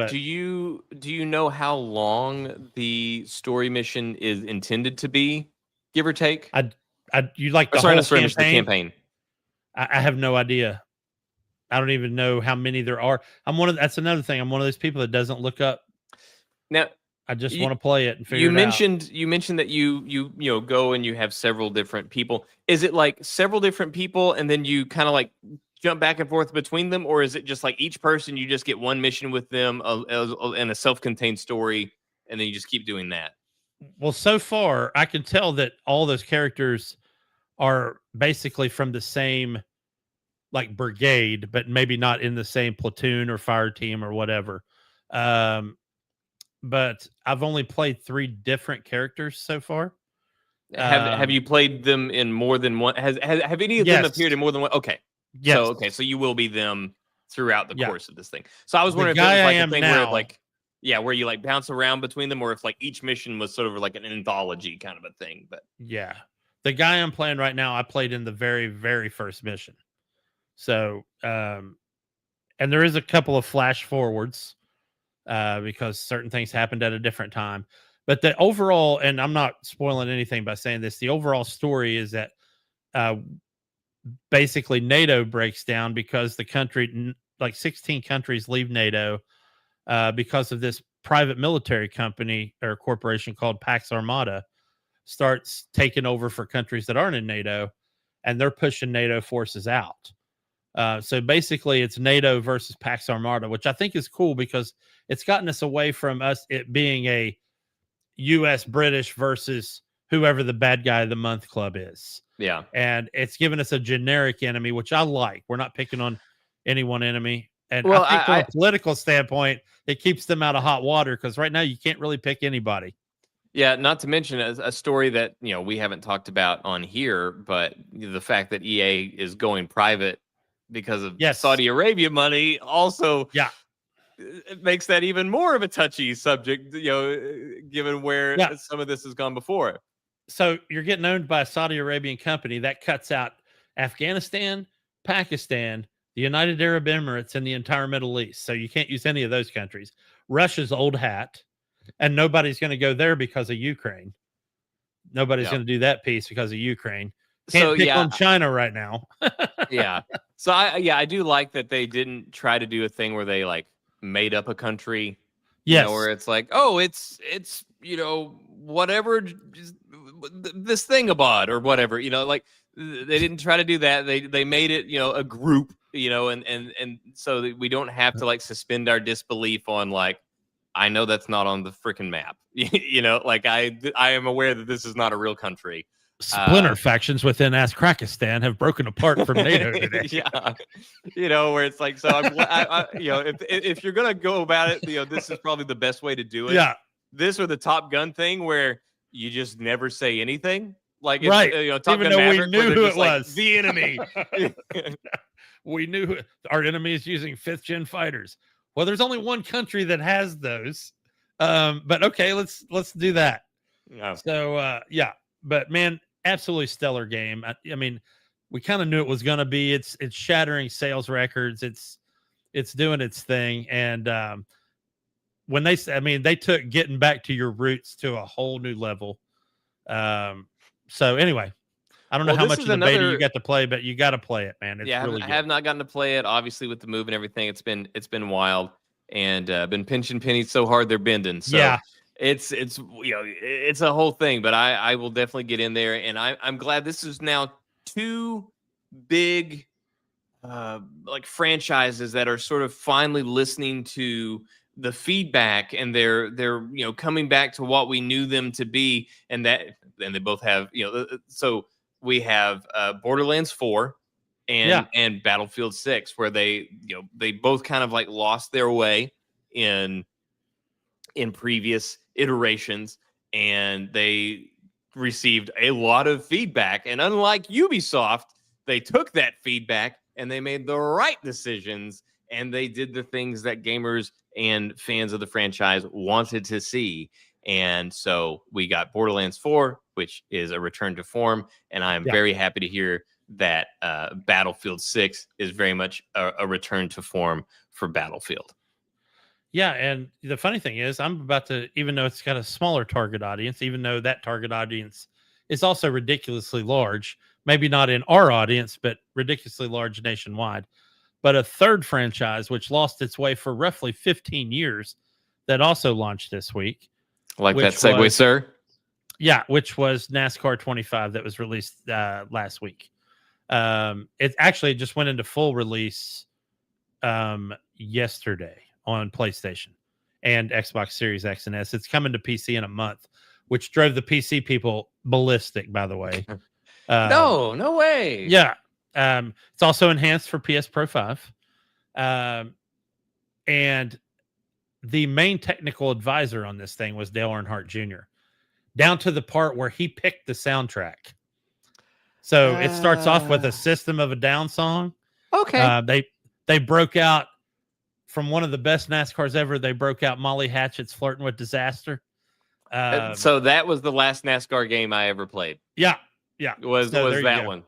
Do you know how long the story mission is intended to be, give or take? You like the whole campaign? The campaign. I have no idea. I don't even know how many there are. That's another thing. I'm one of those people that doesn't look up. Now, I just want to play it and figure it out. You mentioned that you go and you have several different people. Is it like several different people and then you kind of like jump back and forth between them, or is it just like each person you just get one mission with them and a self-contained story, and then you just keep doing that? Well, so far I can tell that all those characters are basically from the same like brigade, but maybe not in the same platoon or fire team or whatever. But I've only played 3 different characters so far. Have you played them in more than one? Have any of them appeared in more than one? Okay. Yes. So you will be them throughout the course of this thing. So I was wondering if it was like a thing where you like bounce around between them, or if like each mission was sort of like an anthology kind of a thing. But yeah, the guy I'm playing right now, I played in the very, very first mission. So, and there is a couple of flash forwards because certain things happened at a different time. But the overall, and I'm not spoiling anything by saying this, the overall story is that basically NATO breaks down because the country, like 16 countries leave NATO because of this private military company or corporation called Pax Armada starts taking over for countries that aren't in NATO, and they're pushing NATO forces out. So basically it's NATO versus Pax Armada, which I think is cool because it's gotten us away from it being a, U.S. British versus whoever the bad guy of the month club is. Yeah. And it's given us a generic enemy, which I like. We're not picking on any one enemy. And Well, I think from a political standpoint, it keeps them out of hot water because right now you can't really pick anybody. Yeah, not to mention a story that we haven't talked about on here, but the fact that EA is going private because of Saudi Arabia money also it makes that even more of a touchy subject, given where some of this has gone before. So you're getting owned by a Saudi Arabian company that cuts out Afghanistan, Pakistan, the United Arab Emirates, and the entire Middle East. So you can't use any of those countries. Russia's old hat, and nobody's going to go there because of Ukraine. Nobody's going to do that piece because of Ukraine. Can't pick on China right now. Yeah. So I do like that they didn't try to do a thing where they like made up a country. Yes. Where it's like, oh, it's whatever this thing about or whatever, like they didn't try to do that. They made it, a group, and so that we don't have to like suspend our disbelief on like, I know that's not on the freaking map, like I am aware that this is not a real country. Splinter factions within Azkrakistan have broken apart from NATO today. Yeah, where it's like, so if you're gonna go about it, this is probably the best way to do it. Yeah, this or the Top Gun thing where you just never say anything, like right? Top Even Gun though Maverick, we knew who it was, like, the enemy. We knew our enemy is using 5th gen fighters. Well, there's only one country that has those, but okay, let's do that. Yeah. So but man, absolutely stellar game. I mean, we kind of knew it was going to be. It's shattering sales records. It's doing its thing. And when they took getting back to your roots to a whole new level. So anyway, I don't know how much of the beta you got to play, but you got to play it, man. It's really good. I have not gotten to play it. Obviously, with the move and everything, it's been wild, and been pinching pennies so hard they're bending. So yeah. It's it's a whole thing, but I will definitely get in there, and I'm glad this is now 2 big like franchises that are sort of finally listening to the feedback, and they're coming back to what we knew them to be, and they both have so we have Borderlands 4 and Battlefield 6, where they both kind of like lost their way in previous iterations, and they received a lot of feedback, and unlike Ubisoft, they took that feedback and they made the right decisions, and they did the things that gamers and fans of the franchise wanted to see. And so we got Borderlands 4, which is a return to form, and I'm very happy to hear that Battlefield 6 is very much a return to form for Battlefield. Yeah, and the funny thing is, I'm about to, even though it's got a smaller target audience, even though that target audience is also ridiculously large, maybe not in our audience, but ridiculously large nationwide. But a third franchise, which lost its way for roughly 15 years, that also launched this week. Like that segue, sir? Yeah, which was NASCAR 25 that was released last week. It actually just went into full release yesterday on PlayStation and Xbox Series X and S. It's coming to PC in a month, which drove the PC people ballistic, by the way. No way. Yeah. It's also enhanced for PS Pro 5. And the main technical advisor on this thing was Dale Earnhardt Jr., down to the part where he picked the soundtrack. So it starts off with a System of a Down song. Okay. They broke out from one of the best NASCARs ever. They broke out Molly Hatchet's Flirting with Disaster. So that was the last NASCAR game I ever played. Yeah. Was that one.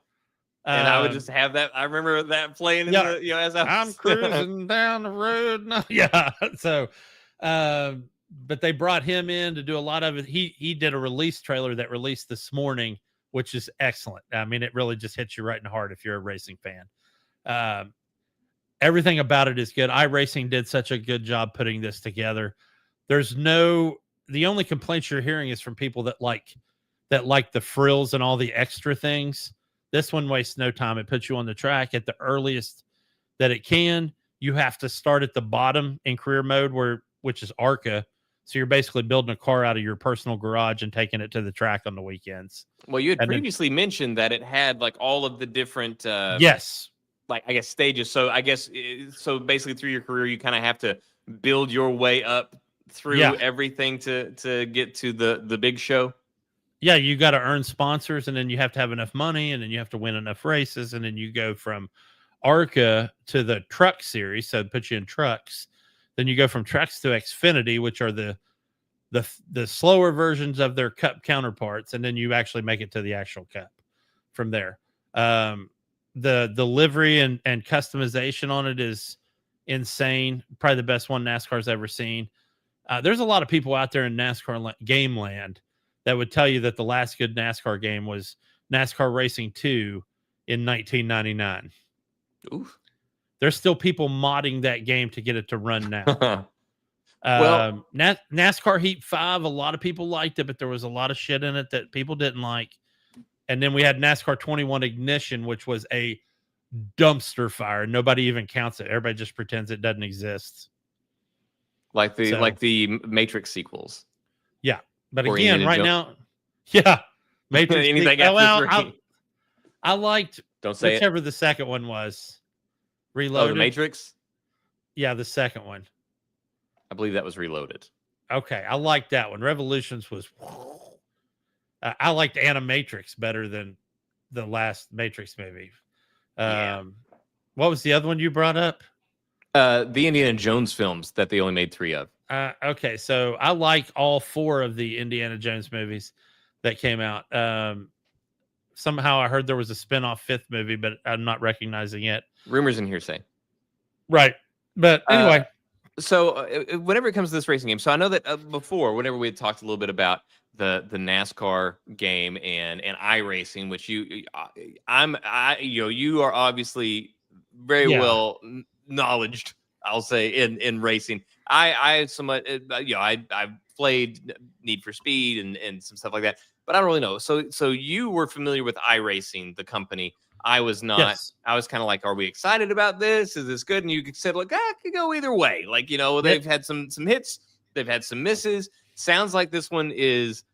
And I would just have that. I remember that playing in the, as I'm cruising down the road. No, yeah. So, but they brought him in to do a lot of it. He did a release trailer that released this morning, which is excellent. I mean, it really just hits you right in the heart if you're a racing fan. Everything about it is good. iRacing did such a good job putting this together. The only complaints you're hearing is from people that like the frills and all the extra things. This one wastes no time. It puts you on the track at the earliest that it can. You have to start at the bottom in career mode, which is ARCA. So you're basically building a car out of your personal garage and taking it to the track on the weekends. Well, you had And then- previously mentioned that it had like all of the different, yes. like I guess stages. So I guess so. Basically, through your career, you kind of have to build your way up through everything to get to the big show. Yeah, you got to earn sponsors, and then you have to have enough money, and then you have to win enough races, and then you go from ARCA to the truck series, so it puts you in trucks. Then you go from trucks to Xfinity, which are the slower versions of their cup counterparts, and then you actually make it to the actual cup from there. The delivery and customization on it is insane. Probably the best one NASCAR's ever seen. There's a lot of people out there in NASCAR game land that would tell you that the last good NASCAR game was NASCAR Racing 2 in 1999. Oof. There's still people modding that game to get it to run now. Well, NASCAR Heat 5, a lot of people liked it, but there was a lot of shit in it that people didn't like. And then we had NASCAR 21 Ignition, which was a dumpster fire. Nobody even counts it. Everybody just pretends it doesn't exist. Like the Matrix sequels. Yeah. But Or again, Indiana right Jones. now, yeah. Matrix. Anything after three. I liked Don't say whichever the second one was. Oh, Reloaded. the Matrix? Yeah, the second one. I believe that was Reloaded. Okay, I liked that one. Revolutions was. I liked Animatrix better than the last Matrix movie. Yeah. What was the other one you brought up? The Indiana Jones films that they only made 3 of. Okay, so I like all 4 of the Indiana Jones movies that came out. Somehow I heard there was a spin-off 5th movie, but I'm not recognizing it. Rumors and hearsay. Right. But anyway. So whenever it comes to this racing game, so I know that before, whenever we had talked a little bit about the NASCAR game and iRacing, which you are obviously very well knowledged, I'll say, in racing. I somewhat, I've played Need for Speed and some stuff like that, but I don't really know. So you were familiar with iRacing, the company. I was not. Yes. I was kind of like, are we excited about this? Is this good? And you said, like, it could go either way. Like, they've had some hits, they've had some misses. Sounds like this one is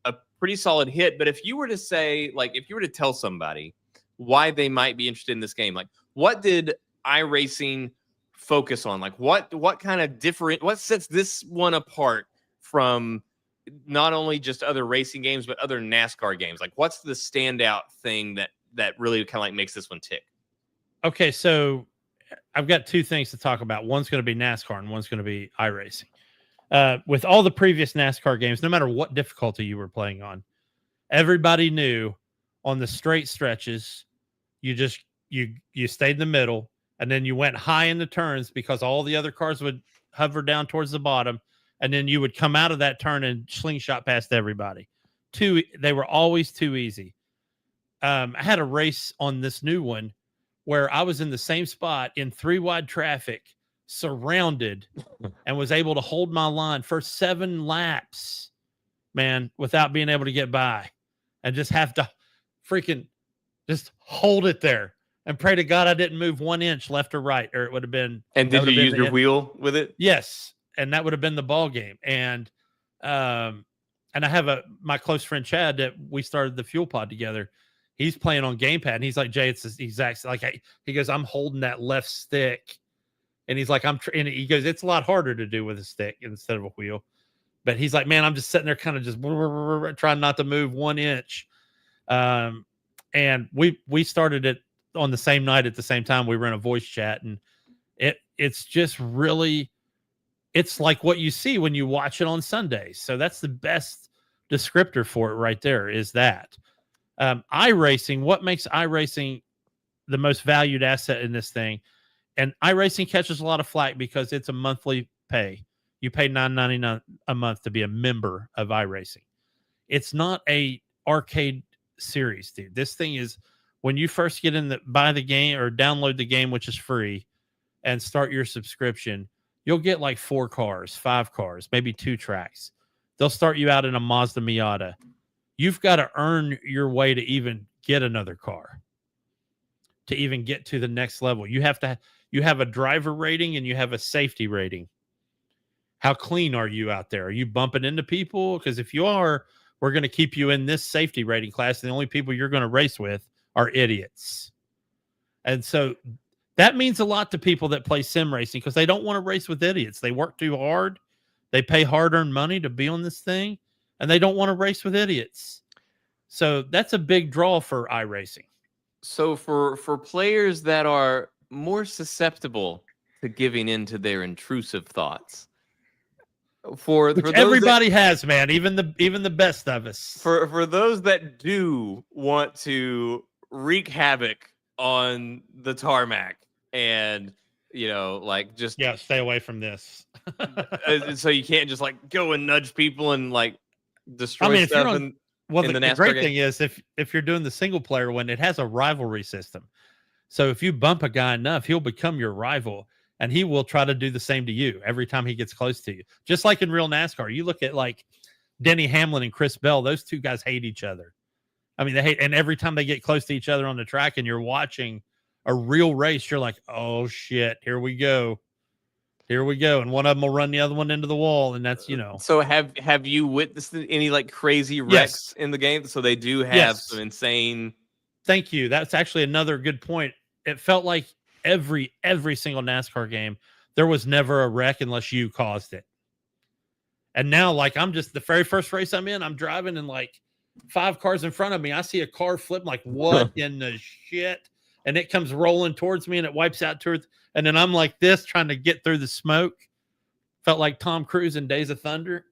a pretty solid hit. But if you were to say, like, if you were to tell somebody why they might be interested in this game, like, what did iRacing focus on? Like, what kind of different, what sets this one apart from not only just other racing games, but other NASCAR games? Like, what's the standout thing that really kind of like makes this one tick? Okay, so I've got 2 things to talk about. One's going to be NASCAR and one's going to be iRacing. With all the previous NASCAR games, no matter what difficulty you were playing on, everybody knew on the straight stretches, you stayed in the middle, and then you went high in the turns because all the other cars would hover down towards the bottom, and then you would come out of that turn and slingshot past everybody. They were always too easy. I had a race on this new one where I was in the same spot in 3 wide traffic, surrounded, and was able to hold my line for 7 laps, man, without being able to get by, and just have to freaking just hold it there and pray to God I didn't move 1 inch left or right, or it would have been. And did you use your wheel with it? Yes, and that would have been the ball game. And I have my close friend Chad that we started the Fuel Pod together. He's playing on gamepad, and he's like, Jay, it's the exact, like, he goes, I'm holding that left stick, and he's like, and he goes, it's a lot harder to do with a stick instead of a wheel. But he's like, man, I'm just sitting there kind of just trying not to move 1 inch. And we started it on the same night at the same time. We were in a voice chat, and it's just really, it's like what you see when you watch it on Sundays. So that's the best descriptor for it right there, is that. iRacing, what makes iRacing the most valued asset in this thing? And iRacing catches a lot of flack because it's a monthly pay. You pay $9.99 a month to be a member of iRacing. It's not a arcade series, dude. This thing is, when you first get in buy the game or download the game, which is free, and start your subscription, you'll get like 4 cars, 5 cars, maybe 2 tracks. They'll start you out in a Mazda Miata. You've got to earn your way to even get another car, to even get to the next level. You have a driver rating and you have a safety rating. How clean are you out there? Are you bumping into people? Because if you are, we're going to keep you in this safety rating class. And the only people you're going to race with are idiots. And so that means a lot to people that play sim racing because they don't want to race with idiots. They work too hard. They pay hard-earned money to be on this thing, and they don't want to race with idiots. So that's a big draw for iRacing. So for players that are more susceptible to giving in to their intrusive thoughts, for those everybody has, man, even the best of us. For those that do want to wreak havoc on the tarmac and like just stay away from this. So you can't just like go and nudge people and like destroy stuff. The great thing is if you're doing the single player one, it has a rivalry system. So if you bump a guy enough, he'll become your rival. And he will try to do the same to you every time he gets close to you. Just like in real NASCAR. You look at like Denny Hamlin and Chris Bell. Those two guys hate each other. I mean, they hate. And every time they get close to each other on the track and you're watching a real race, you're like, oh, shit, here we go. Here we go. And one of them will run the other one into the wall. And that's, So have you witnessed any like crazy wrecks in the game? So they do have some insane. Thank you. That's actually another good point. It felt like every single NASCAR game, there was never a wreck unless you caused it. And now, like, I'm just the very first race I'm in, I'm driving and like 5 cars in front of me. I see a car flip, like, what in the shit? And it comes rolling towards me and it wipes out towards, and then I'm like this trying to get through the smoke. Felt like Tom Cruise in Days of Thunder.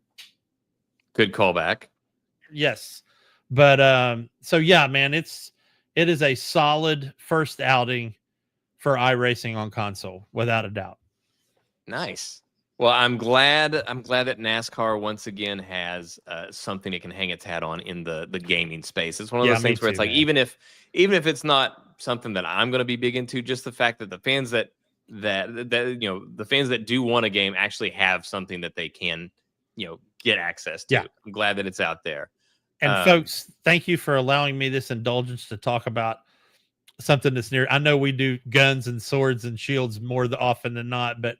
Good callback. Yes. But so yeah, man, it is a solid first outing for iRacing on console, without a doubt. Nice. Well, I'm glad that NASCAR once again has something it can hang its hat on in the gaming space. It's one of those things where it's like, even if it's not something that I'm going to be big into, just the fact that the fans that the fans that do want a game actually have something that they can get access to. Yeah. I'm glad that it's out there. And folks, thank you for allowing me this indulgence to talk about something that's near. I know we do guns and swords and shields more often than not, but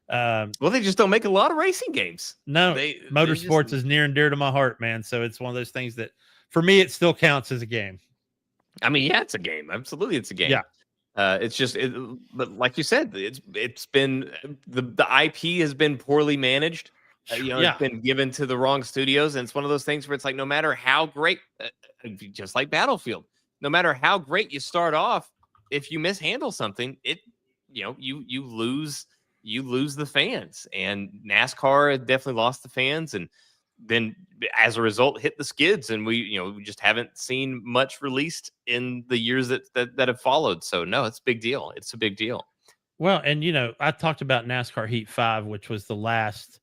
well, they just don't make a lot of racing games. No, motorsports is near and dear to my heart, man. So it's one of those things that for me, it still counts as a game. I mean, yeah, it's a game. Absolutely. It's a game. Yeah. It's just, but like you said, it's been the IP has been poorly managed. It's been given to the wrong studios. And it's one of those things where it's like, no matter how great, just like Battlefield, no matter how great you start off, if you mishandle something, you lose the fans. And NASCAR definitely lost the fans, and then as a result hit the skids, and we just haven't seen much released in the years that have followed. So no, it's a big deal. It's a big deal. Well, and I talked about NASCAR Heat 5, which was the last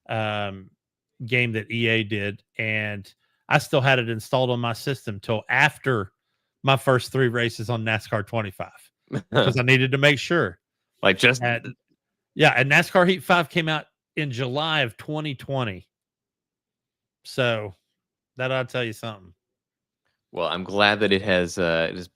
game that EA did, and I still had it installed on my system till after my first 3 races on NASCAR 25 because I needed to make sure. Like just and NASCAR Heat 5 came out in July of 2020. So that ought to tell you something. Well, I'm glad that it has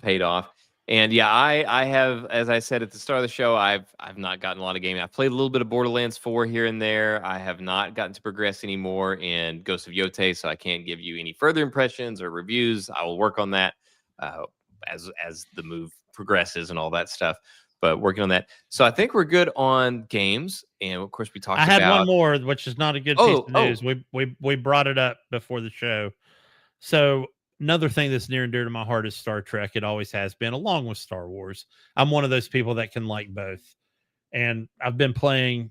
paid off. And yeah, I have, as I said at the start of the show, I've not gotten a lot of gaming. I've played a little bit of Borderlands 4 here and there. I have not gotten to progress anymore in Ghost of Yotei, so I can't give you any further impressions or reviews. I will work on that as the move progresses and all that stuff. But working on that. So I think we're good on games. And of course we talked about... I had one more, which is not a good piece of news. We brought it up before the show. So another thing that's near and dear to my heart is Star Trek. It always has been, along with Star Wars. I'm one of those people that can like both. And I've been playing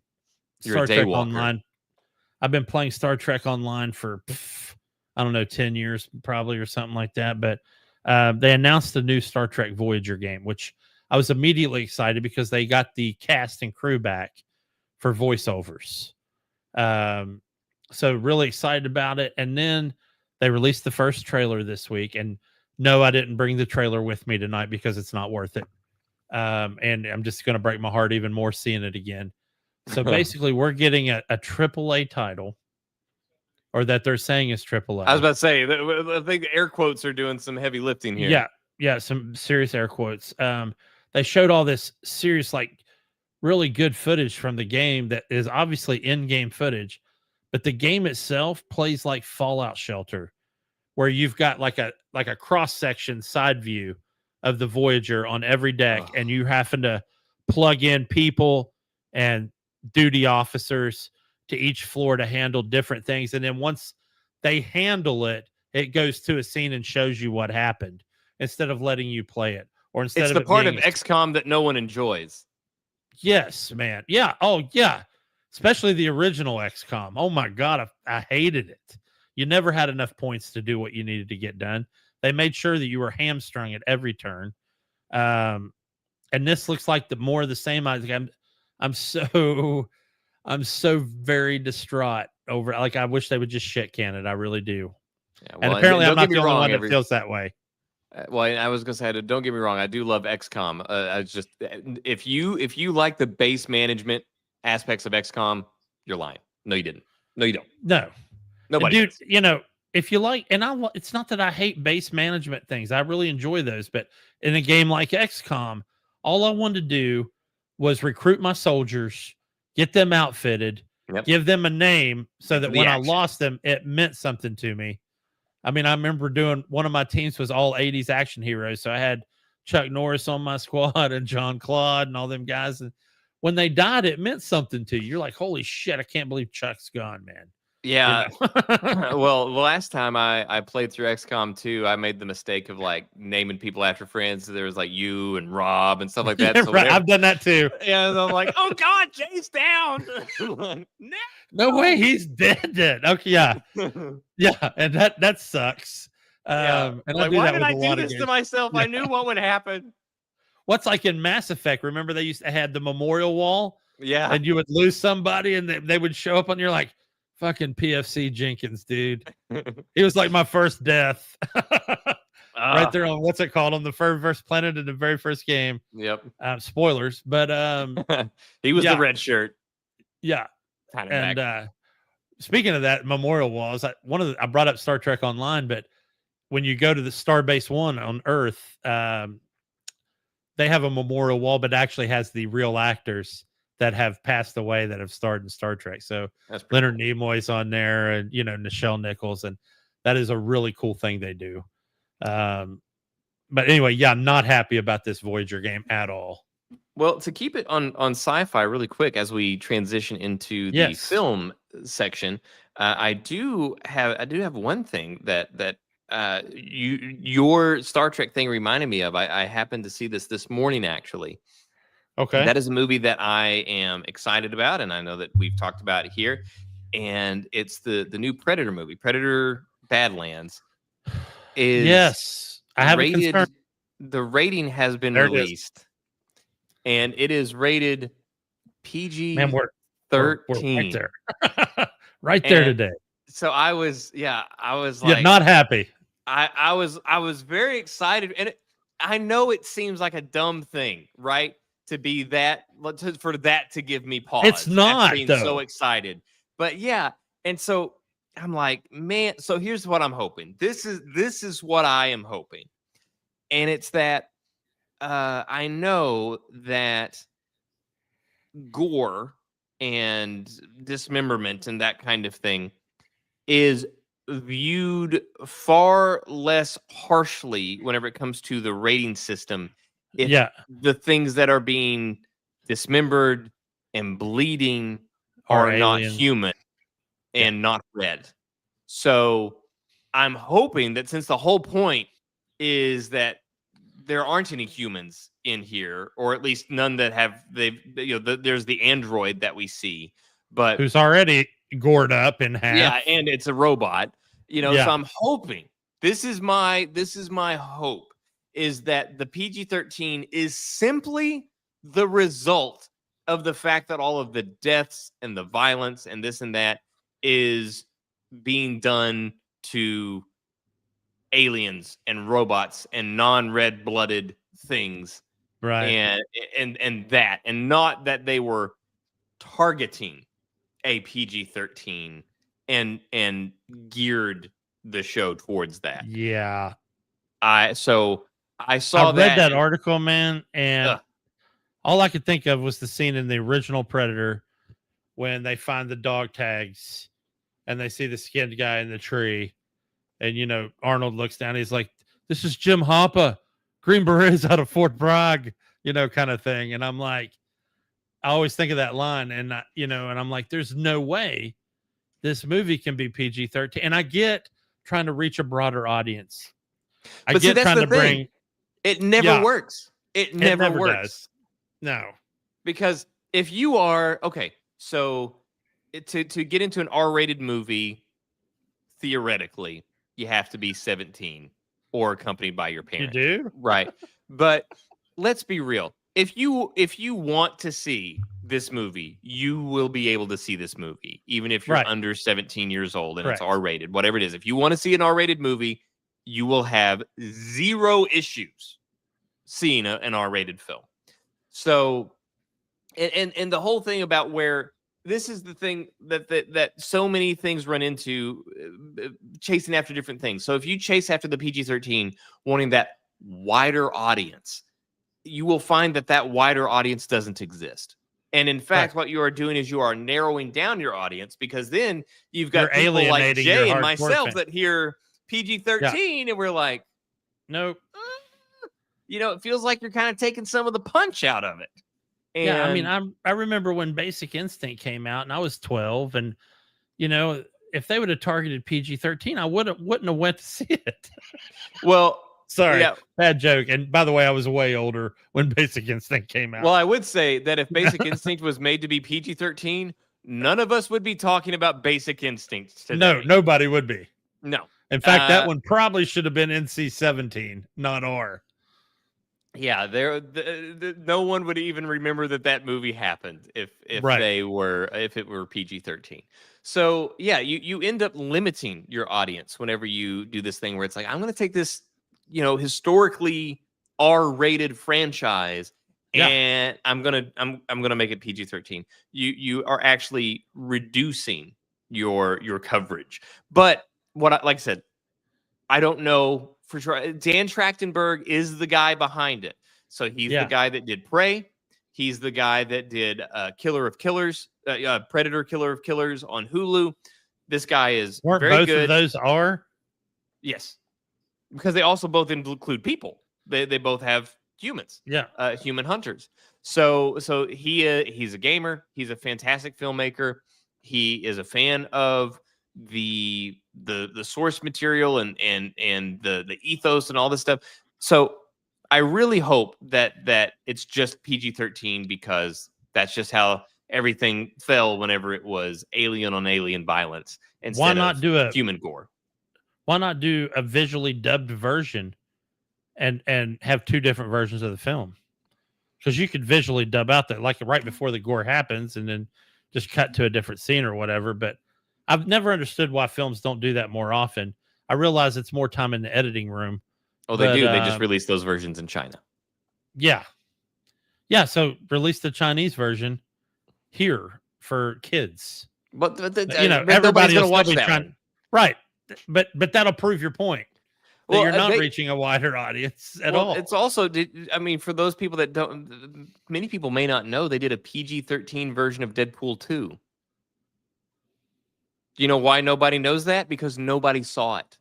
Star Trek Online. I've been playing Star Trek Online for, 10 years probably or something like that. But they announced the new Star Trek Voyager game, which I was immediately excited because they got the cast and crew back for voiceovers. So really excited about it. And then they released the first trailer this week. And no, I didn't bring the trailer with me tonight because it's not worth it. And I'm just going to break my heart even more seeing it again. So basically, we're getting a AAA title, or that they're saying is AAA. I was about to say, I think air quotes are doing some heavy lifting here. Yeah, some serious air quotes. They showed all this serious, like, really good footage from the game that is obviously in-game footage, but the game itself plays like Fallout Shelter, where you've got like a cross-section side view of the Voyager on every deck, and you having to plug in people and duty officers to each floor to handle different things. And then once they handle it, it goes to a scene and shows you what happened instead of letting you play it. Or instead It's of the it part of being XCOM that no one enjoys. Yes, man. Yeah. Oh, yeah. Especially the original XCOM. Oh my God, I hated it. You never had enough points to do what you needed to get done. They made sure that you were hamstrung at every turn. And this looks like the more of the same. I'm so I'm so very distraught over. Like, I wish they would just shit can it. I really do. Yeah, And well, apparently, I'm don't not get me the only wrong, one that feels that way. well, I was gonna say, don't get me wrong, I do love XCOM. I just if you like the base management aspects of XCOM, you're lying. No, you didn't. No, you don't. No, Nobody. dude. Does. You know, if you like, and it's not that I hate base management things. I really enjoy those. But in a game like XCOM, all I wanted to do was recruit my soldiers, get them outfitted, give them a name, so that when I lost them, it meant something to me. I mean, I remember doing one of my teams was all 80s action heroes. So I had Chuck Norris on my squad and John Claude and all them guys. And when they died, it meant something to you. You're like, holy shit, I can't believe Chuck's gone, man. Yeah. You know? Well, the last time I played through XCOM 2, I made the mistake of like naming people after friends. So there was like you and Rob and stuff like that. So right, I've done that too. Yeah, so I'm like, oh God, Jay's down. No way, he's dead. Okay, yeah, yeah, and that sucks. And like, why did I do this to myself? Yeah. I knew what would happen. What's like in Mass Effect? Remember they used to have the memorial wall? Yeah, and you would lose somebody, and they would show up, and you're like, fucking PFC Jenkins, dude. He was like my first death. Right there on what's it called on the very first planet in the very first game. Yep. Spoilers, but he was the red shirt. Yeah. And speaking of that memorial walls, I brought up Star Trek Online, but when you go to the Starbase 1 on Earth, they have a memorial wall, but actually has the real actors that have passed away that have starred in Star Trek. So Leonard Nimoy's on there, and Nichelle Nichols, and that is a really cool thing they do. But anyway, yeah, I'm not happy about this Voyager game at all. Well, to keep it on sci-fi really quick as we transition into the film section, I do have one thing that your Star Trek thing reminded me of. I happened to see this morning, actually. Okay. That is a movie that I am excited about, and I know that we've talked about it here. And it's the new Predator movie, Predator Badlands. Yes, I have rated. The rating has been released, and it is rated PG-13. Man, we're right there, right there today. So I was like, not happy. I was very excited, and I know it seems like a dumb thing, right? To be that, for that to give me pause. It's not, being so excited, but yeah. And so I'm like, man. So here's what I'm hoping. This is what I am hoping, and it's that I know that gore and dismemberment and that kind of thing is viewed far less harshly whenever it comes to the rating system. If the things that are being dismembered and bleeding are not human and not red. So I'm hoping that, since the whole point is that there aren't any humans in here, or at least none that have, there's the android that we see, but who's already gored up in half. Yeah, and it's a robot. So I'm hoping, this is my hope, is that the PG-13 is simply the result of the fact that all of the deaths and the violence and this and that is being done to aliens and robots and non-red blooded things. Right. And not that they were targeting a PG-13 and geared the show towards that. Yeah. I saw I read that article, man, and All I could think of was the scene in the original Predator when they find the dog tags and they see the skinned guy in the tree. And, you know, Arnold looks down. He's like, this is Jim Hopper, Green Berets out of Fort Bragg, you know, kind of thing. And I'm like, I always think of that line. And, you know, and I'm like, there's no way this movie can be PG-13. And I get trying to reach a broader audience. I But see, get that's trying the to thing. bring. It never Yeah. works. It never works. Does. No. Because if you are okay, so to get into an R-rated movie, theoretically, you have to be 17 or accompanied by your You parent. do? Right. But let's be real. If you want to see this movie, you will be able to see this movie, even if you're Right. under 17 years old and Correct. it's R-rated, whatever it is. If you want to see an R-rated movie, you will have zero issues seeing an R-rated film. So, and the whole thing about where this is the thing that so many things run into chasing after different things. So if you chase after the PG-13, wanting that wider audience, you will find that wider audience doesn't exist. And in fact, what you are doing is you are narrowing down your audience, because then you've got You're people like alienating your Jay and hardcore myself fan. that hear PG-13 and we're like, Nope. you know, it feels like you're kind of taking some of the punch out of it. And Yeah, I mean, I remember when Basic Instinct came out, and I was 12, and you know, if they would have targeted PG-13, I wouldn't have went to see it. well, Sorry, yeah. bad joke. And by the way, I was way older when Basic Instinct came out. Well, I would say that if Basic Instinct was made to be PG-13, none of us would be talking about Basic Instinct today. No, nobody would be. No. In fact, that one probably should have been NC-17, not R. Yeah, no one would even remember that movie happened if Right. it were PG-13. So yeah, you end up limiting your audience whenever you do this thing where it's like, I'm going to take this, you know, historically R-rated franchise, and I'm gonna make it PG-13. You are actually reducing your coverage. But like I said, I don't know for sure. Dan Trachtenberg is the guy behind it. So he's the guy that did Prey. He's the guy that did Killer of Killers, Predator Killer of Killers on Hulu. This guy is Weren't very both good. of those R? Yes, because they also both include people. They both have humans. Yeah. Human hunters. So he's a gamer. He's a fantastic filmmaker. He is a fan of the source material and the ethos and all this stuff. So I really hope that it's just PG-13, because that's just how everything fell whenever it was alien on alien violence instead Why not of do a human gore. Why not do a visually dubbed version and have two different versions of the film? Because you could visually dub out that, like right before the gore happens, and then just cut to a different scene or whatever. But I've never understood why films don't do that more often. I realize it's more time in the editing room. Oh, they do. They just released those versions in China. Yeah. Yeah. So release the Chinese version here for kids. But you know, everybody's going to watch that one. Right. But that'll prove your point. That you're not reaching a wider audience at all. It's also, I mean, for those people that don't, many people may not know, they did a PG-13 version of Deadpool 2. Do you know why nobody knows that? Because nobody saw it.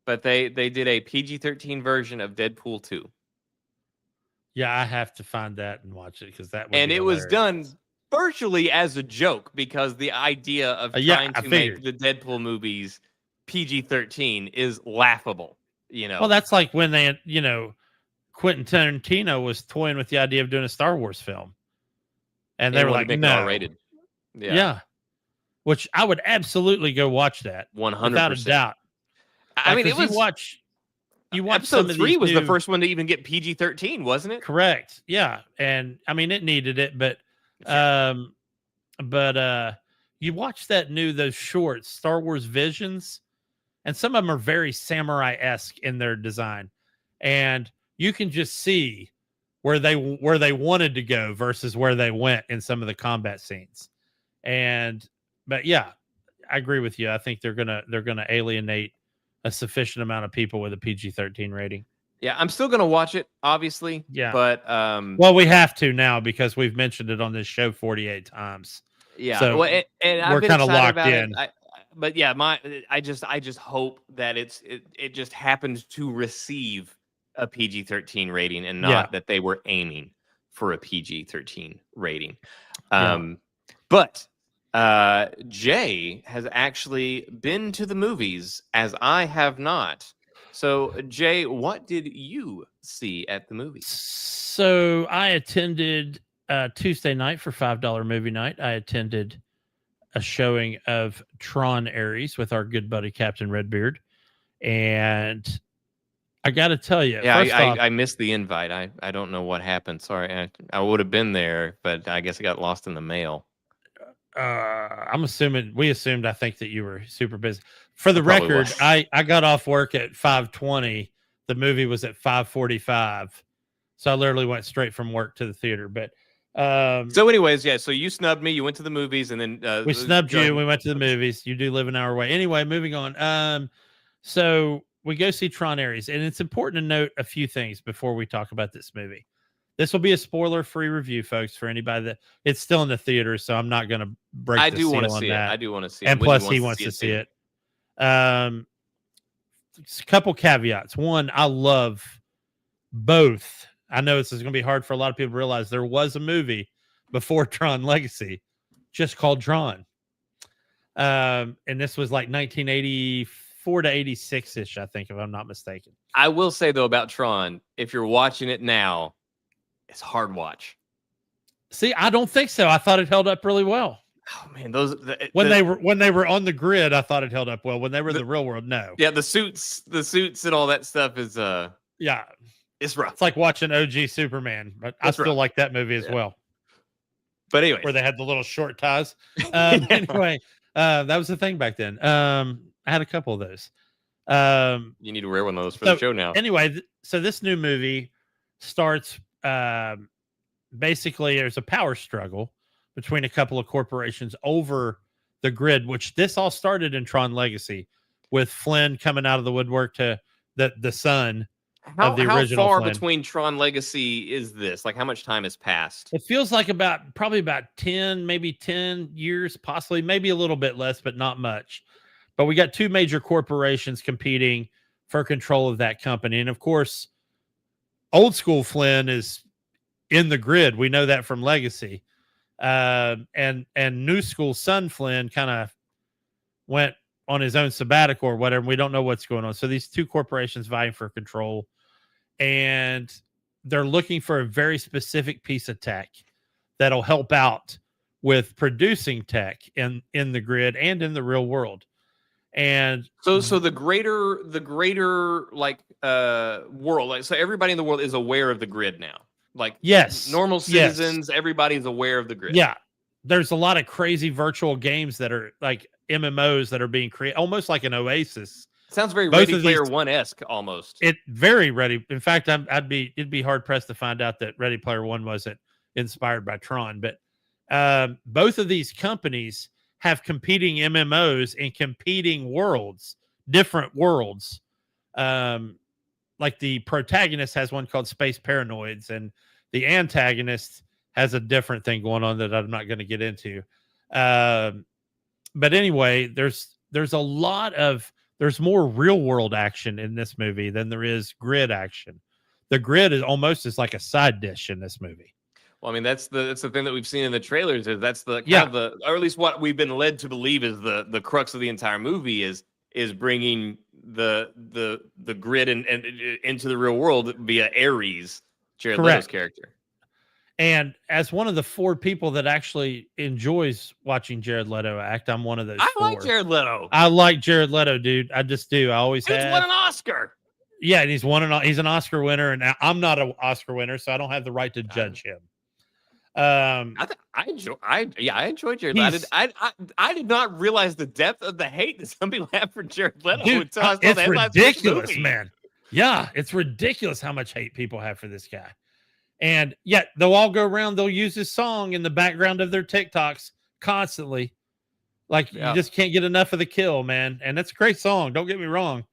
But they did a PG-13 version of Deadpool 2. Yeah, I have to find that and watch it, because that. And it was done virtually as a joke, because the idea of trying to make the Deadpool movies PG-13 is laughable. You know, well, that's like when they, you know, Quentin Tarantino was toying with the idea of doing a Star Wars film, and they were like, "No, R-rated." Yeah, which I would absolutely go watch that 100%, without a doubt. I mean, it was you watch episode 3 was the first one to even get PG-13, wasn't it? Correct. Yeah, and I mean, it needed it, but you watch those shorts, Star Wars Visions, and some of them are very samurai-esque in their design, and you can just see where they wanted to go versus where they went in some of the combat scenes. But yeah, I agree with you. I think they're gonna alienate a sufficient amount of people with a PG-13 rating. Yeah, I'm still gonna watch it, obviously. Yeah. But Well, we have to now because we've mentioned it on this show 48 times. yeah. So Well, and I've we're been kind of excited locked about in. it. But yeah, I just hope that it just happened to receive a PG-13 rating and not that they were aiming for a PG-13 rating. But Jay has actually been to the movies as I have not. So Jay, what did you see at the movies? So I attended Tuesday night for $5 movie night. I attended a showing of Tron Ares with our good buddy Captain Redbeard, and I got to tell you, Yeah, first off, I missed the invite. I don't know what happened. Sorry, I would have been there, but I guess it got lost in the mail. I'm assuming we assumed I think that you were super busy. For the Probably record, was. I got off work at 5:20. The movie was at 5:45, so I literally went straight from work to the theater. But so, anyways, yeah. So you snubbed me. You went to the movies, and then we snubbed you. We went to the movies. You do live an hour away. Anyway, moving on. So we go see Tron Ares, and it's important to note a few things before we talk about this movie. This will be a spoiler-free review, folks, for anybody that it's still in the theater, so I'm not going to break I the do seal want to on see that. it. I do want to see it. And plus, he wants to see it. A couple caveats. One, I love both. I know this is going to be hard for a lot of people to realize there was a movie before Tron Legacy just called Tron. And this was like 1984 to 86-ish, I think, if I'm not mistaken. I will say, though, about Tron, if you're watching it now, it's hard watch. See, I don't think so. I thought it held up really well. Oh man, when they were on the grid, I thought it held up well. When they were in the real world, no. Yeah, the suits and all that stuff is yeah, it's rough. It's like watching OG Superman, but I still like that movie as well. But anyway, where they had the little short ties. Anyway, that was the thing back then. I had a couple of those. You need to wear one of those for the show now. Anyway, so this new movie starts. Basically, there's a power struggle between a couple of corporations over the grid, which this all started in Tron Legacy with Flynn coming out of the woodwork to the son of the original. How far Flynn. Between Tron Legacy is this? Like, how much time has passed? It feels like probably about 10, maybe 10 years, possibly, maybe a little bit less, but not much. But we got two major corporations competing for control of that company. And of course, old school Flynn is in the grid. We know that from Legacy. And new school son Flynn kind of went on his own sabbatical or whatever. We don't know what's going on. So these two corporations vying for control, and they're looking for a very specific piece of tech that'll help out with producing tech in the grid and in the real world. And so the greater like world, like, so everybody in the world is aware of the grid now. Like, yes, normal citizens, everybody's aware of the grid. Yeah, there's a lot of crazy virtual games that are like MMOs that are being created, almost like an Oasis. Sounds very Ready Player One-esque almost. It very ready. In fact, it'd be hard pressed to find out that Ready Player One wasn't inspired by Tron. But both of these companies have competing MMOs and competing worlds, different worlds. Like the protagonist has one called Space Paranoids, and the antagonist has a different thing going on that I'm not going to get into. But anyway, there's more real world action in this movie than there is grid action. The grid is almost like a side dish in this movie. Well, I mean, that's the thing that we've seen in the trailers is that's the kind of or at least what we've been led to believe is the crux of the entire movie is bringing the grid and into the real world via Ares, Jared Leto's character. And as one of the 4 people that actually enjoys watching Jared Leto act, I'm one of those 4. I like Jared Leto. I like Jared Leto, dude. I just do. I always have. He's won an Oscar. Yeah, and he's an Oscar winner, and I'm not an Oscar winner, so I don't have the right to judge him. I enjoyed Jared Leto. I did not realize the depth of the hate that some people have for Jared Leto. Dude, it's ridiculous, man. Yeah, it's ridiculous how much hate people have for this guy. And yet they'll all go around, they'll use his song in the background of their TikToks constantly. Like, you just can't get enough of The Kill, man. And that's a great song, don't get me wrong.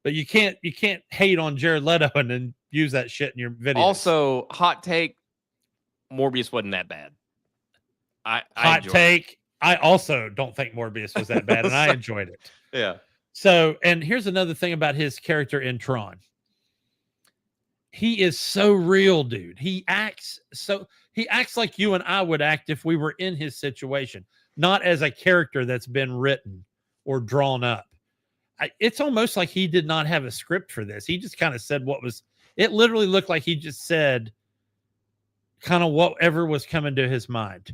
but you can't hate on Jared Leto and then use that shit in your video. Also, hot take: Morbius wasn't that bad. I hot enjoyed take. I also don't think Morbius was that bad, and I enjoyed it. Yeah. So, and here's another thing about his character in Tron. He is so real, dude. He acts like you and I would act if we were in his situation, not as a character that's been written or drawn up. It's almost like he did not have a script for this. He just kind of said it literally looked like he just said kind of whatever was coming to his mind.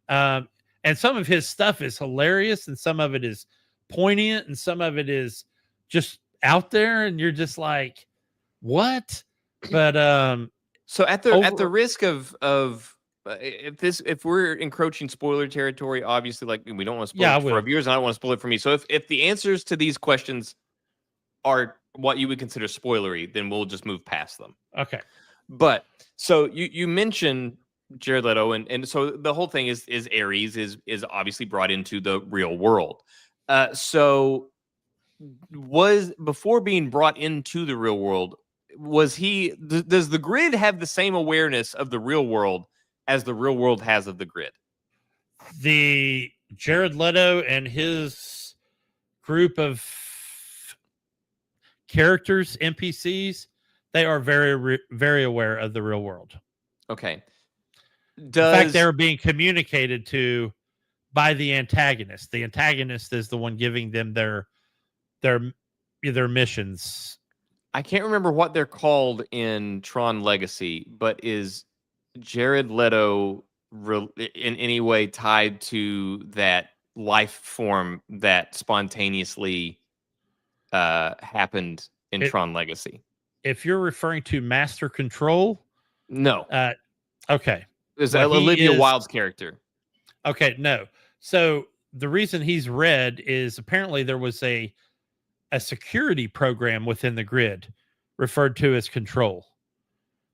And some of his stuff is hilarious, and some of it is poignant, and some of it is just out there, and you're just like, what? But so at the risk of if we're encroaching spoiler territory, obviously, like, we don't want to spoil it for our viewers, and I don't want to spoil it for me. So if the answers to these questions are what you would consider spoilery, then we'll just move past them. Okay. But so you mentioned Jared Leto, and so the whole thing is Ares is obviously brought into the real world. So was before being brought into the real world, does the grid have the same awareness of the real world as the real world has of the grid? The Jared Leto and his group of characters, NPCs, they are very, very aware of the real world. Okay. In fact, they're being communicated to by the antagonist. The antagonist is the one giving them their missions. I can't remember what they're called in Tron Legacy, but is Jared Leto in any way tied to that life form that spontaneously happened in Tron Legacy? If you're referring to Master Control, no. Okay. Is that Olivia Wilde's character? Okay, no. So the reason he's red is apparently there was a security program within the grid referred to as Control.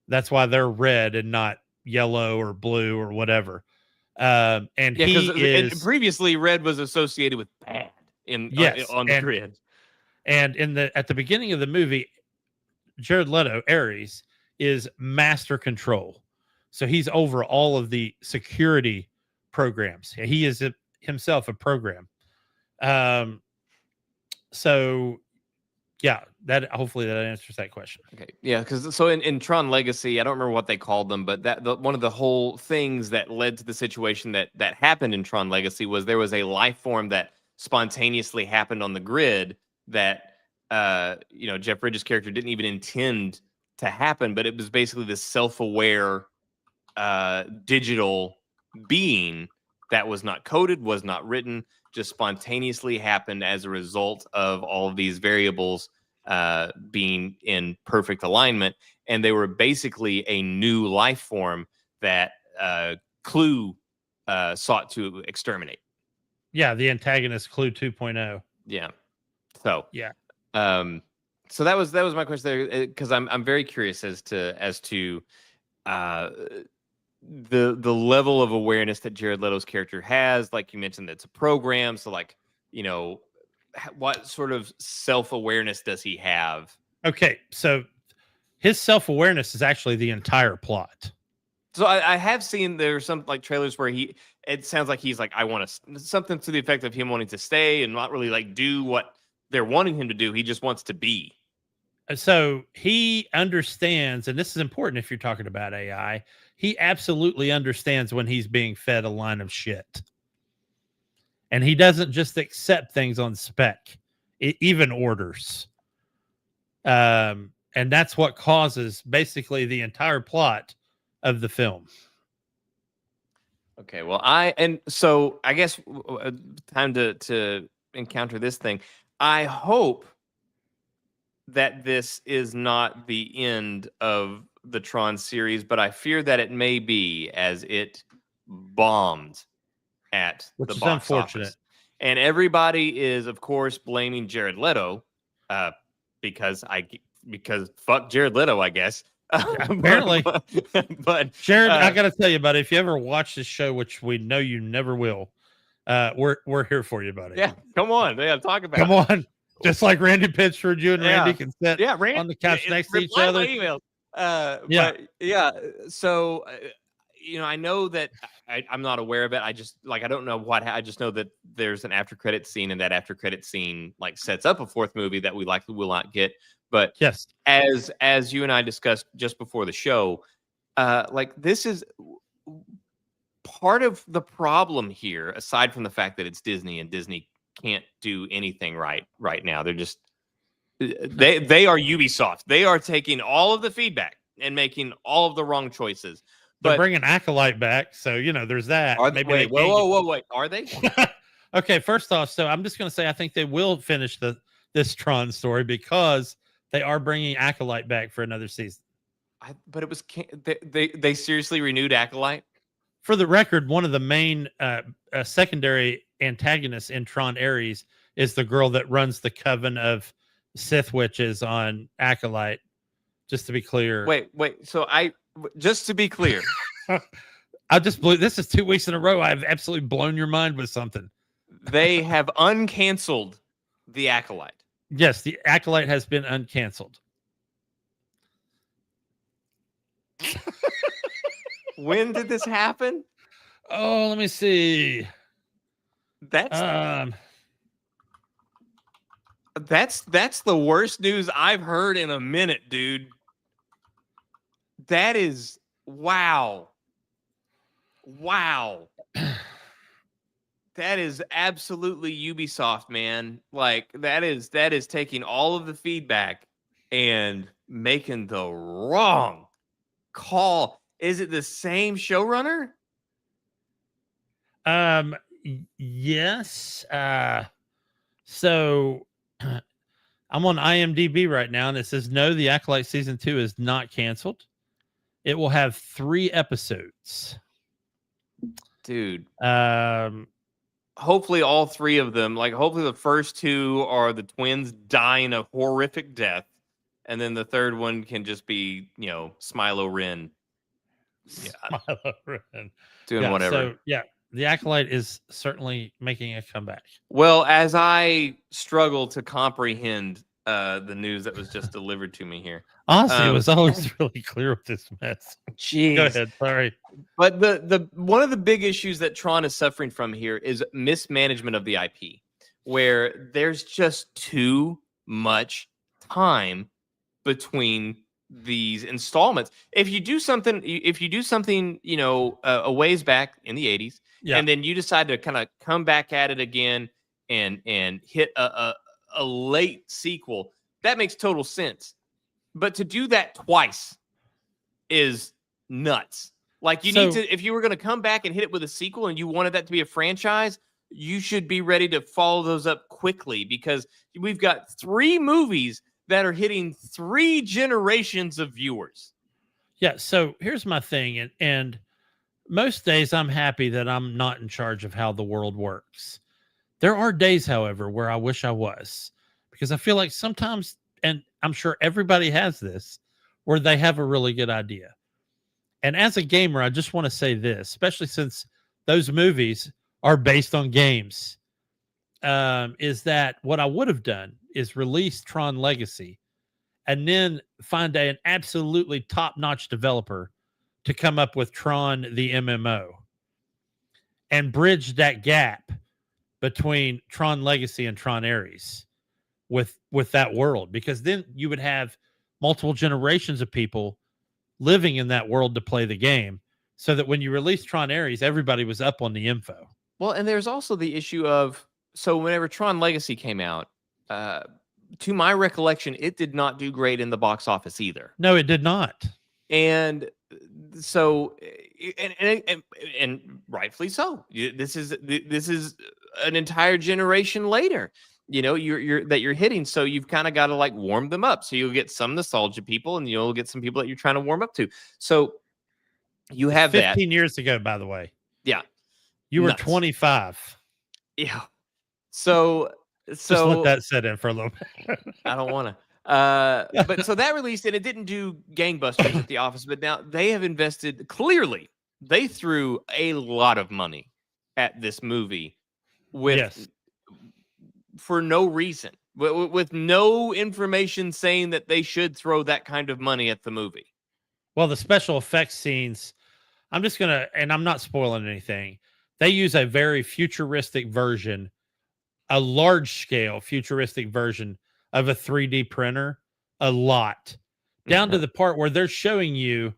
He they're red and not yellow or blue or whatever. And previously red was associated with bad on the grid. And at the beginning of the movie, Jared Leto, Ares, is Master Control. So he's over all of the security programs. He is himself a program. So yeah, hopefully that answers that question. Okay. Yeah, because so in Tron Legacy, I don't remember what they called them, but one of the whole things that led to the situation that happened in Tron Legacy was there was a life form that spontaneously happened on the grid that Jeff Bridges' character didn't even intend to happen, but it was basically this self-aware digital being that was not coded, was not written, just spontaneously happened as a result of all of these variables being in perfect alignment. And they were basically a new life form that Clue sought to exterminate. Yeah, the antagonist, Clue 2.0. Yeah. So yeah. So that was my question there, because I'm very curious as to the level of awareness that Jared Leto's character has. Like you mentioned, it's a program. So what sort of self-awareness does he have? Okay, so his self-awareness is actually the entire plot. So I have seen there's some trailers where it sounds like he's like, I want to, something to the effect of him wanting to stay and not really do what they're wanting him to do. He just wants to be. So he understands, and this is important if you're talking about AI, he absolutely understands when he's being fed a line of shit. And he doesn't just accept things on spec, even orders. And that's what causes basically the entire plot of the film. Okay, well, so I guess time to encounter this thing. I hope that this is not the end of the Tron series, but I fear that it may be, as it bombed at the box office. And everybody is, of course, blaming Jared Leto because fuck Jared Leto, I guess. Apparently. but Jared, I got to tell you, buddy, if you ever watch this show, which we know you never will, we're here for you, buddy. Yeah, come on. Yeah, talk about Come on. Just like Randy Pitchford, you and Yeah. Randy can sit Randy, on the couch next to each other. My emails. Yeah. But yeah, so I know that I'm not aware of it. I just I don't know I just know that there's an after credit scene, and that after credit scene sets up a fourth movie that we likely will not get. But yes, as you and I discussed just before the show, this is part of the problem here, aside from the fact that it's Disney and Disney can't do anything right now. They're just they are Ubisoft. They are taking all of the feedback and making all of the wrong choices. They're bringing Acolyte back, so there's that. Wait, whoa! Are they? Okay, first off, so I'm just going to say I think they will finish this Tron story because they are bringing Acolyte back for another season. But it was they seriously renewed Acolyte. For the record, one of the main secondary antagonists in Tron Ares is the girl that runs the coven of Sith witches on Acolyte. Just to be clear. Wait. So just to be clear, I just blew. This is 2 weeks in a row. I've absolutely blown your mind with something. They have uncanceled the Acolyte. Yes, the Acolyte has been uncanceled. When did this happen? Oh, let me see. That's the worst news I've heard in a minute, dude. That is wow. That is absolutely Ubisoft, man. That is taking all of the feedback and making the wrong call. Is it the same showrunner? Yes. So I'm on IMDb right now, and it says no, the Acolyte season 2 is not canceled. It will have 3 episodes. Dude. Hopefully all 3 of them, hopefully the first 2 are the twins dying a horrific death, and then the third one can just be, Smilo Ren. Yeah. Smilo Ren. Doing whatever. So, yeah, the Acolyte is certainly making a comeback. Well, as I struggle to comprehend the news that was just delivered to me here. Honestly, it was always really clear with this mess. Jeez. Go ahead. Sorry. But the one of the big issues that Tron is suffering from here is mismanagement of the IP, where there's just too much time between these installments. If you do something, a ways back in the 80s, and then you decide to kind of come back at it again and hit a late sequel, that makes total sense. But to do that twice is nuts. If you were going to come back and hit it with a sequel and you wanted that to be a franchise, you should be ready to follow those up quickly, because we've got 3 movies that are hitting 3 generations of viewers. Yeah. So here's my thing. And most days I'm happy that I'm not in charge of how the world works. There are days, however, where I wish I was, because I feel like sometimes, and I'm sure everybody has this, where they have a really good idea. And as a gamer, I just want to say this, especially since those movies are based on games, is that what I would have done is release Tron Legacy and then find an absolutely top-notch developer to come up with Tron the MMO and bridge that gap between Tron Legacy and Tron Ares with that world, because then you would have multiple generations of people living in that world to play the game, so that when you release Tron Ares, everybody was up on the info. Well, and there's also the issue of, so whenever Tron Legacy came out, to my recollection, it did not do great in the box office either. No, it did not. And so, and rightfully so. This is an entire generation later. You're hitting, so you've kind of got to warm them up. So you'll get some nostalgia people, and you'll get some people that you're trying to warm up to. So you have 15 years ago, by the way. Yeah, you were 25. Yeah. So just let that set in for a little bit. I don't want to. But so that released, and it didn't do gangbusters at the office. But now they have invested. Clearly, they threw a lot of money at this movie with. Yes. For no reason, with no information saying that they should throw that kind of money at the movie. Well, the special effects scenes, I'm just going to, and I'm not spoiling anything. They use a very futuristic version, a large scale futuristic version of a 3D printer a lot, down to the part where they're showing you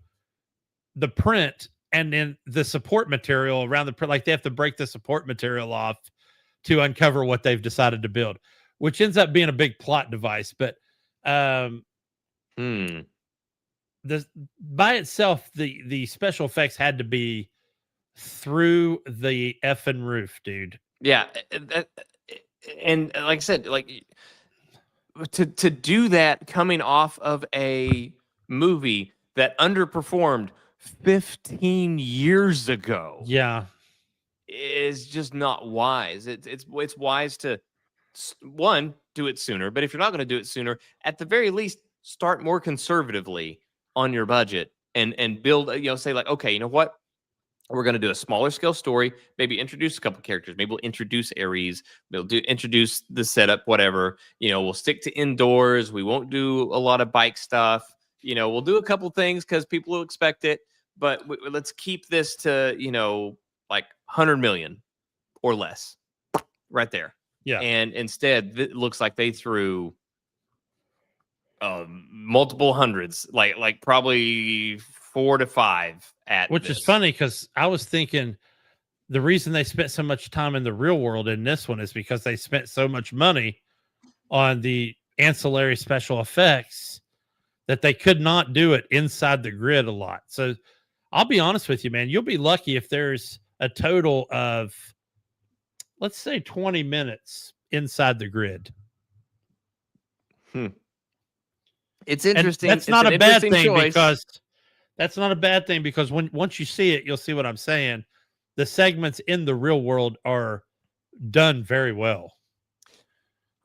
the print and then the support material around the print. Like they have to break the support material off to uncover what they've decided to build, which ends up being a big plot device. But the by itself, the special effects had to be through the effing roof, dude. Yeah, and like I said, like to do that coming off of a movie that underperformed 15 years ago, Yeah, is just not wise. It's wise to one, do it sooner, but if you're not going to do it sooner, at the very least, start more conservatively on your budget and build. Say like, okay, you know what? We're going to do a smaller scale story, maybe introduce a couple characters. Maybe we'll introduce Ares. We'll introduce the setup, whatever. We'll stick to indoors. We won't do a lot of bike stuff. We'll do a couple things because people will expect it. But let's keep this to, like 100 million or less right there. yeah. And instead, it looks like they threw multiple hundreds, like probably 4 to 5 at Which is funny because I was thinking the reason they spent so much time in the real world in this one is because they spent so much money on the ancillary special effects that they could not do it inside the grid a lot. So I'll be honest with you, man, you'll be lucky if there's a total of, let's say, 20 minutes inside the grid. It's interesting. And that's not a bad thing because that's not a bad thing because once you see it, you'll see what I'm saying. The segments in the real world are done very well.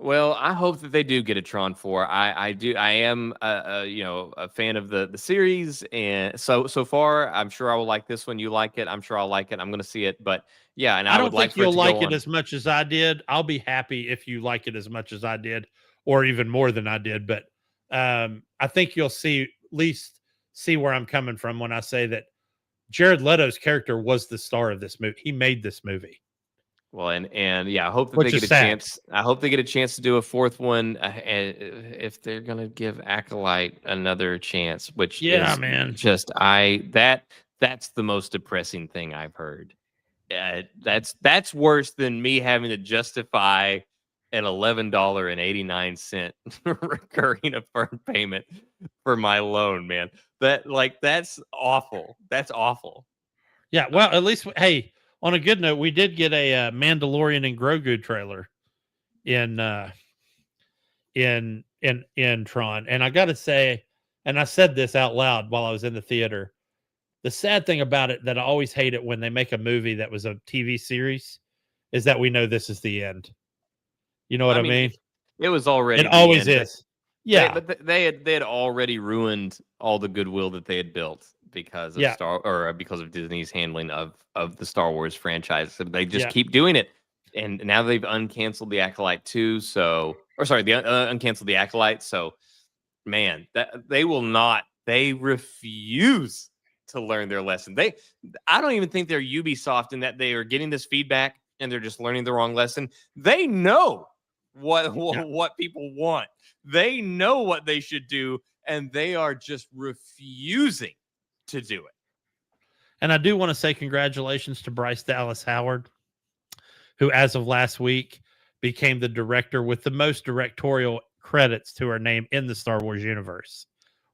Well, I hope that they do get a Tron 4. I do. I am a fan of the series, and so far, I'm sure I will like this one. You like it? I'm sure I'll like it. I'm going to see it, but yeah, and I don't would like think for it you'll to like go it on. as much as I did. I'll be happy if you like it as much as I did, or even more than I did. But I think you'll at least see where I'm coming from when I say that Jared Leto's character was the star of this movie. He made this movie. Well, and yeah, I hope that Which they is get a sad. chance. I hope they get a chance to do a fourth one if they're gonna give Acolyte another chance. Which Yeah, is man. just that's the most depressing thing I've heard. That's worse than me having to justify an $11.89 recurring affirmed payment for my loan, man. That's awful. That's awful. Yeah, well, at least hey, on a good note, we did get a Mandalorian and Grogu trailer in Tron, and I got to say, and I said this out loud while I was in the theater. The sad thing about it that I always hate it when they make a movie that was a TV series is that we know this is the end. You know what I mean? It was already. It always is. Yeah, but they had already ruined all the goodwill that they had built because of because of Disney's handling of the Star Wars franchise. So they just keep doing it, and now they've uncanceled the Acolyte 2. Uncanceled the Acolyte. So, man, that they will not. They refuse to learn their lesson. I don't even think they're Ubisoft in that they are getting this feedback and they're just learning the wrong lesson. They know what people want. They know what they should do, and they are just refusing to do it. And I do want to say congratulations to Bryce Dallas Howard, who, as of last week, became the director with the most directorial credits to her name in the Star Wars universe,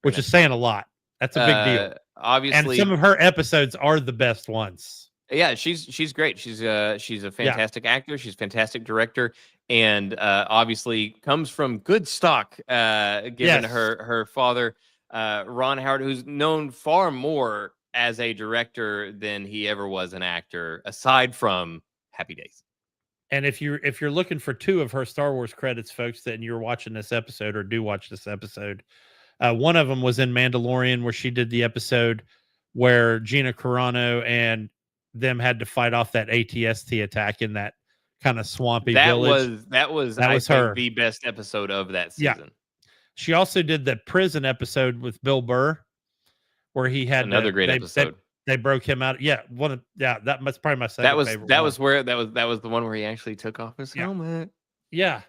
which is saying a lot. That's a big deal. Obviously, and some of her episodes are the best ones. Yeah, she's great. She's a fantastic actor. She's a fantastic director, and obviously comes from good stock. Given her father, Ron Howard, who's known far more as a director than he ever was an actor, aside from Happy Days. And if you're looking for two of her Star Wars credits, folks, that you're watching this episode or do watch this episode, one of them was in Mandalorian, where she did the episode where Gina Carano and them had to fight off that ATST attack in that kind of swampy that village. that was That I was think her. the best episode of that Yeah. season. She also did the prison episode with Bill Burr, where he had Another great episode. They broke him out. Yeah, that's probably my second favorite. That was the one where he actually took off his helmet. Yeah.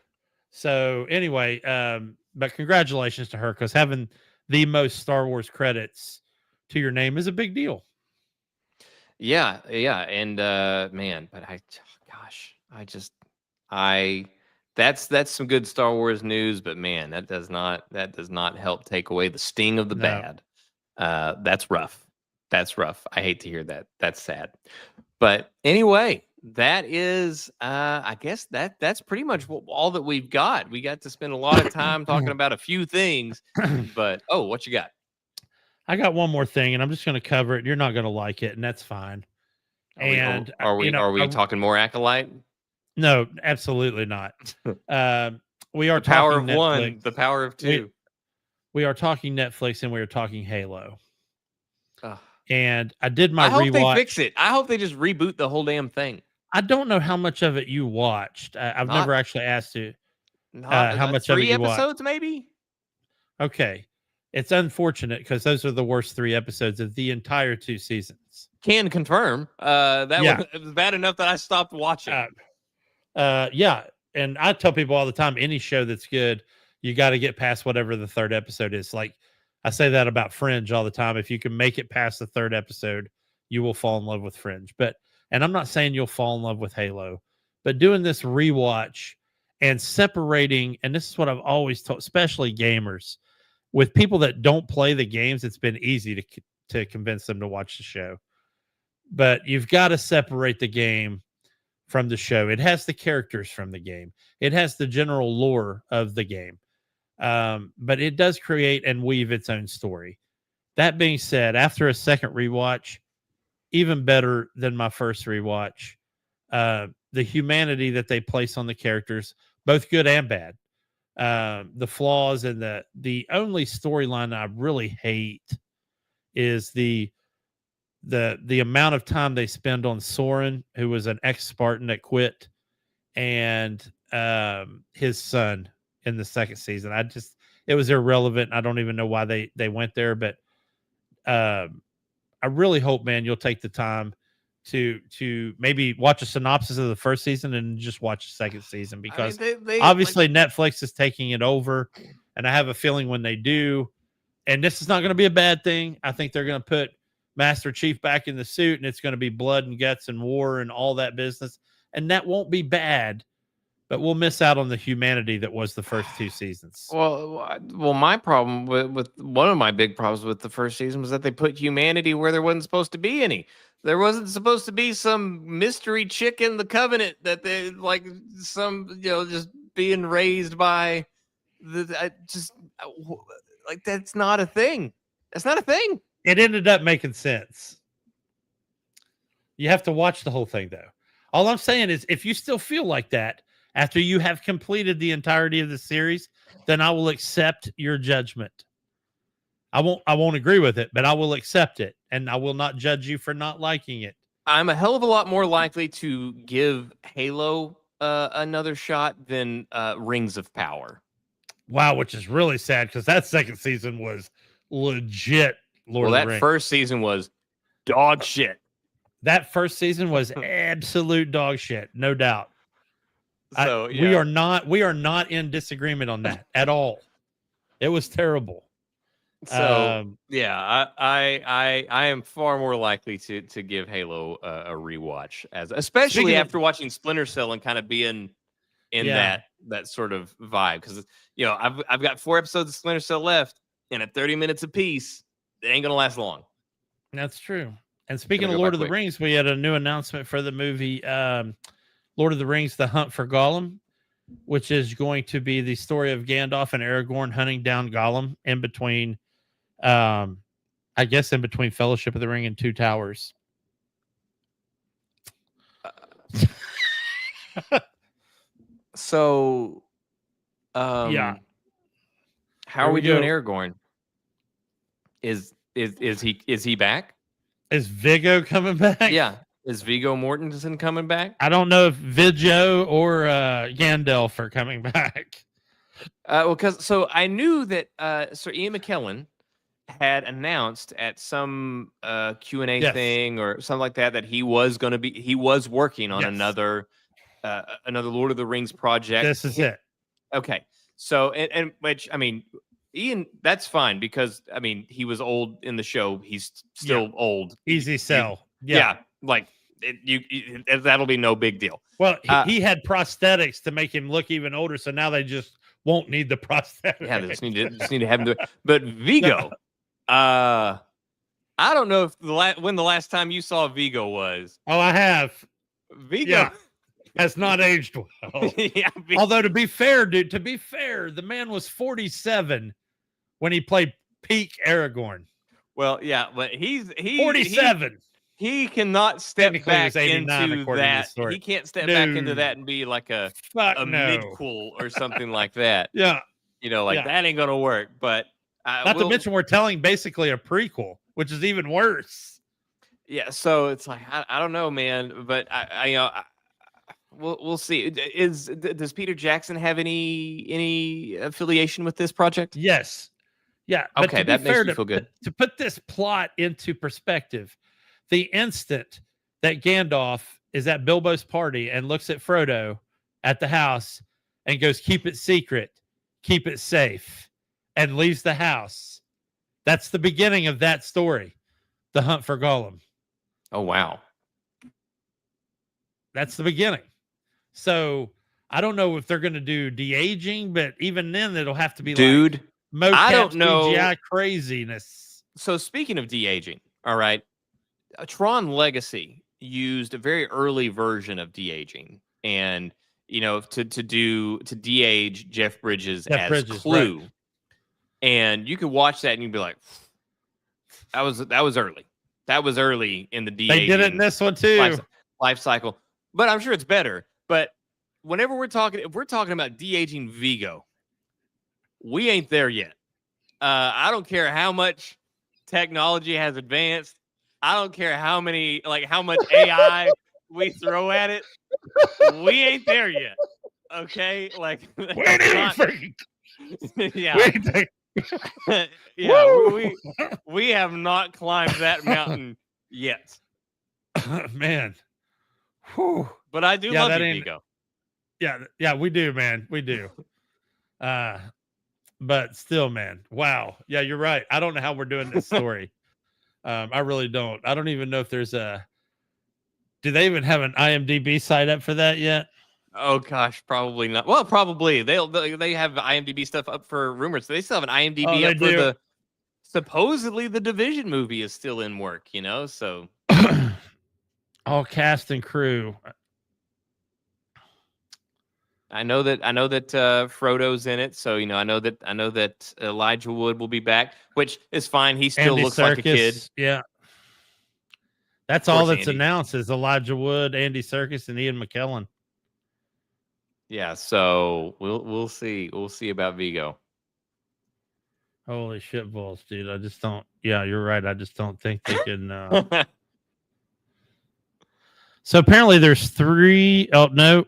So anyway, but congratulations to her, because having the most Star Wars credits to your name is a big deal. Yeah, and man, but that's some good Star Wars news, but man, that does not help take away the sting of the bad. That's rough. I hate to hear that. That's sad. But anyway, that is I guess that's pretty much all that we've got. We got to spend a lot of time talking about a few things, but what you got? I got one more thing, and I'm just going to cover it. You're not going to like it, and that's fine. Are we talking more Acolyte? No, absolutely not. We are the power talking of Netflix. one, the power of two. We are talking Netflix, and we are talking Halo. Ugh. And I did my I hope rewatch. they fix it. I hope they just reboot the whole damn thing. I don't know how much of it you watched. I've never actually asked you how much of it you watched. 3 episodes, maybe. Okay, it's unfortunate because those are the worst 3 episodes of the entire 2 seasons. Can confirm. It was bad enough that I stopped watching. Yeah, and I tell people all the time, any show that's good, you got to get past whatever the 3rd episode is. Like I say that about Fringe all the time. If you can make it past the 3rd episode, you will fall in love with Fringe. And I'm not saying you'll fall in love with Halo, but doing this rewatch and separating, and this is what I've always told, especially gamers, with people that don't play the games, it's been easy to convince them to watch the show. But you've got to separate the game from the show. It has the characters from the game. It has the general lore of the game. But it does create and weave its own story. That being said, after a second rewatch, even better than my first rewatch, the humanity that they place on the characters, both good and bad, the flaws, and the only storyline I really hate is the amount of time they spend on Soren, who was an ex-Spartan that quit, and his son in the 2nd season. It was irrelevant. I don't even know why they went there, but I really hope, man, you'll take the time to maybe watch a synopsis of the 1st season and just watch the 2nd season, because obviously Netflix is taking it over, and I have a feeling when they do, and this is not going to be a bad thing. I think they're going to put Master Chief back in the suit, and it's going to be blood and guts and war and all that business, and that won't be bad. But we'll miss out on the humanity that was the first 2 seasons. Well, my problem with one of my big problems with the 1st season was that they put humanity where there wasn't supposed to be any. There wasn't supposed to be some mystery chick in the Covenant that they just being raised by that's not a thing. That's not a thing. It ended up making sense. You have to watch the whole thing, though. All I'm saying is, if you still feel like that after you have completed the entirety of the series, then I will accept your judgment. I won't agree with it, but I will accept it, and I will not judge you for not liking it. I'm a hell of a lot more likely to give Halo another shot than Rings of Power. Wow, which is really sad, because that 2nd season was legit Lord of the Rings. That 1st season was dog shit. That 1st season was absolute dog shit, no doubt. So we are not in disagreement on that at all. It was terrible. So I am far more likely to give Halo a rewatch, especially after watching Splinter Cell and kind of being in that sort of vibe, because I've got 4 episodes of Splinter Cell left, and at 30 minutes apiece, it ain't gonna last long. That's true. And speaking of Lord of the Rings, we had a new announcement for the movie Lord of the Rings: The Hunt for Gollum, which is going to be the story of Gandalf and Aragorn hunting down Gollum in between Fellowship of the Ring and Two Towers. So how are we doing Aragorn? Is he back? Is Viggo coming back? Yeah. Is Viggo Mortensen coming back? I don't know if Vidjo or Gandalf are coming back. Well, because so I knew that Sir Ian McKellen had announced at some Q&A Yes. thing or something like that he was working on Yes. another Lord of the Rings project. This is it. Okay. So and which I mean, Ian, that's fine because I mean he was old in the show. He's still old. Easy sell. Like that'll be no big deal. Well, he had prosthetics to make him look even older, so now they just won't need the prosthetics. Yeah, they just need to have him do it. But Viggo, I don't know if when the last time you saw Viggo was. Oh, I have. Viggo has not aged well. Although to be fair, the man was 47 when he played peak Aragorn. Well, yeah, but he's 47. He cannot step back into that. He can't step back into that and be like a midquel or something like that. Yeah. That ain't gonna work. But not to mention we're telling basically a prequel, which is even worse. Yeah, so it's like I don't know, man. But we'll see. Does Peter Jackson have any affiliation with this project? Yes. Yeah. Okay, that makes me feel good. To put this plot into perspective, the instant that Gandalf is at Bilbo's party and looks at Frodo at the house and goes, "Keep it secret, keep it safe," and leaves the house, that's the beginning of that story, The Hunt for Gollum. Oh, wow. That's the beginning. So I don't know if they're going to do de-aging, but even then it'll have to be like mocap I don't know. CGI craziness. So speaking of de-aging, all right, Tron Legacy used a very early version of de-aging, and to de-age Jeff Bridges as Clue, right. And you could watch that and you'd be like, that was early. That was early in the de-aging. They did it in this one too. Life cycle, but I'm sure it's better. But whenever if we're talking about de-aging Viggo, we ain't there yet. I don't care how much technology has advanced. I don't care how much AI we throw at it. We ain't there yet. Okay? Like we have not climbed that mountain yet. Man. Whew. But I do love you, Viggo. Yeah, we do, man. We do. But still, man. Wow. Yeah, you're right. I don't know how we're doing this story. I really don't. I don't even know if there's do they even have an IMDb site up for that yet? Oh gosh, probably not. Well, probably they have IMDb stuff up for rumors. They still have an IMDb up for supposedly the Division movie is still in work, so all cast and crew. I know that Frodo's in it, so I know that Elijah Wood will be back, which is fine. He still looks like a kid. Yeah, that's all that's announced is Elijah Wood, Andy Serkis, and Ian McKellen. Yeah, so we'll see. We'll see about Viggo. Holy shit balls, dude! I just don't. Yeah, you're right. I just don't think they can. So apparently, there's 3. Oh no.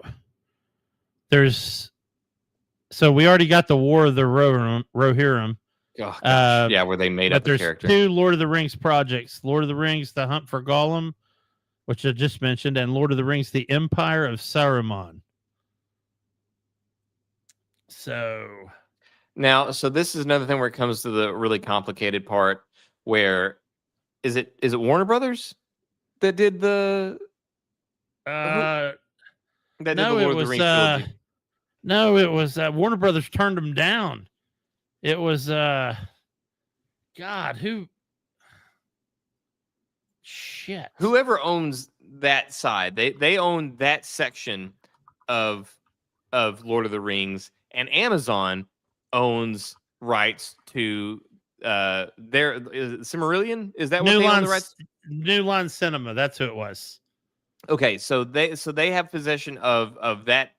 So we already got the War of the Rohirrim. Oh, yeah, where they made up the character. There's 2 Lord of the Rings projects: Lord of the Rings, The Hunt for Gollum, which I just mentioned, and Lord of the Rings, The Empire of Saruman. So this is another thing where it comes to the really complicated part. Where is it Warner Brothers that did the? That did the Lord of the Rings trilogy? No, it was Warner Brothers turned them down. It was God, who? Shit. Whoever owns that side, they own that section of Lord of the Rings, and Amazon owns rights to their Silmarillion. Is that what they own the rights? New Line Cinema. That's who it was. Okay, so they have possession of that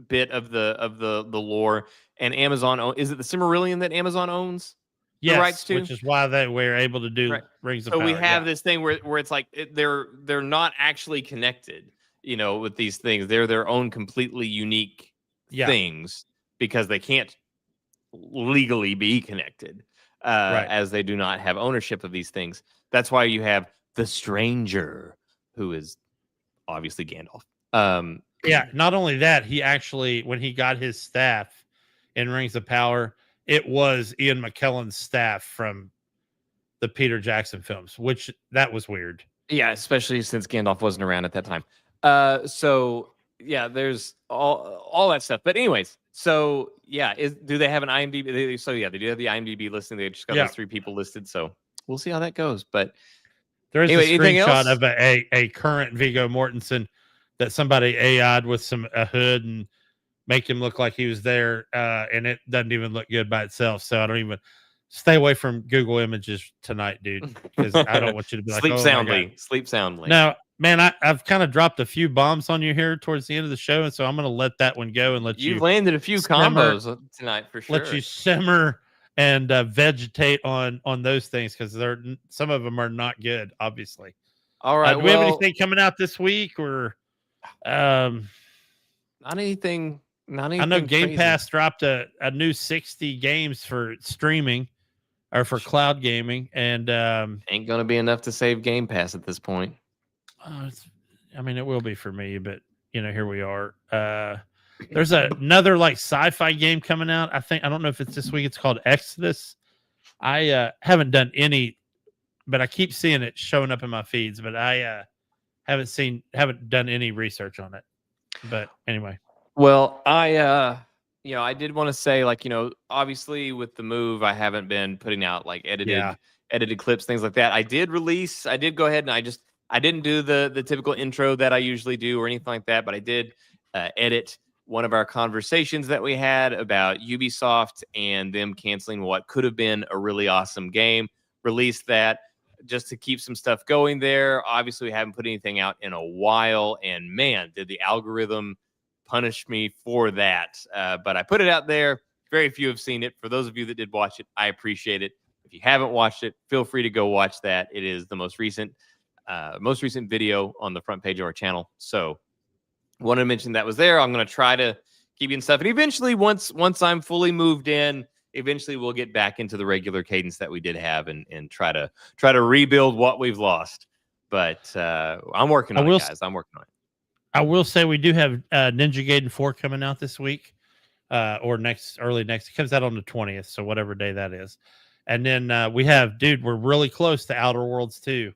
bit of the lore, and Amazon is it the Silmarillion that Amazon owns? Yes, rights to, which is why they were able to do right? Rings of So Power. we have this thing where it's like they're not actually connected, with these things. They're their own completely unique things because they can't legally be connected, Right. as they do not have ownership of these things. That's why you have the Stranger, who is obviously Gandalf. Yeah, not only that, he actually, when he got his staff in Rings of Power, it was Ian McKellen's staff from the Peter Jackson films, which that was weird. Yeah, especially since Gandalf wasn't around at that time. So yeah, there's all that stuff. But anyways, so yeah, do they have an IMDb? So yeah, they do have the IMDb listing. They just got those 3 people listed. So we'll see how that goes. But there is anyway, a screenshot of a current Viggo Mortensen that somebody AI'd with a hood and make him look like he was there, and it doesn't even look good by itself. So I don't even stay away from Google Images tonight, dude, because I don't want you to be like, sleep oh, soundly. Sleep soundly. No, man, I've kind of dropped a few bombs on you here towards the end of the show, and so I'm going to let that one go and let You've you landed a few combos tonight for sure. Let you simmer and vegetate on those things because some of them are not good, obviously. All right. Do we have anything coming out this week or? Not anything. I know Game Pass dropped a new 60 games for streaming or for cloud gaming, and ain't gonna be enough to save Game Pass at this point. I mean, it will be for me, but here we are. There's another like sci-fi game coming out. I don't know if it's this week. It's called Exodus. I haven't done any, but I keep seeing it showing up in my feeds, but I haven't done any research on it. But anyway. Well, I did want to say, obviously with the move, I haven't been putting out like edited clips, things like that. I did go ahead and I didn't do the typical intro that I usually do or anything like that, but I did edit one of our conversations that we had about Ubisoft and them canceling what could have been a really awesome game. Released that just to keep some stuff going there. Obviously, we haven't put anything out in a while, and man, did the algorithm punish me for that. But I put it out there. Very few have seen it. For those of you that did watch it, I appreciate it. If you haven't watched it, feel free to go watch that. It is the most recent video on the front page of our channel. So wanted to mention that was there. I'm going to try to keep you in stuff. And eventually, once I'm fully moved in, eventually we'll get back into the regular cadence that we did have and try to rebuild what we've lost. But I'm working on it, guys. I'm working on it. I will say we do have Ninja Gaiden 4 coming out this week, or early next. It comes out on the 20th, so whatever day that is. And then we have, we're really close to Outer Worlds 2.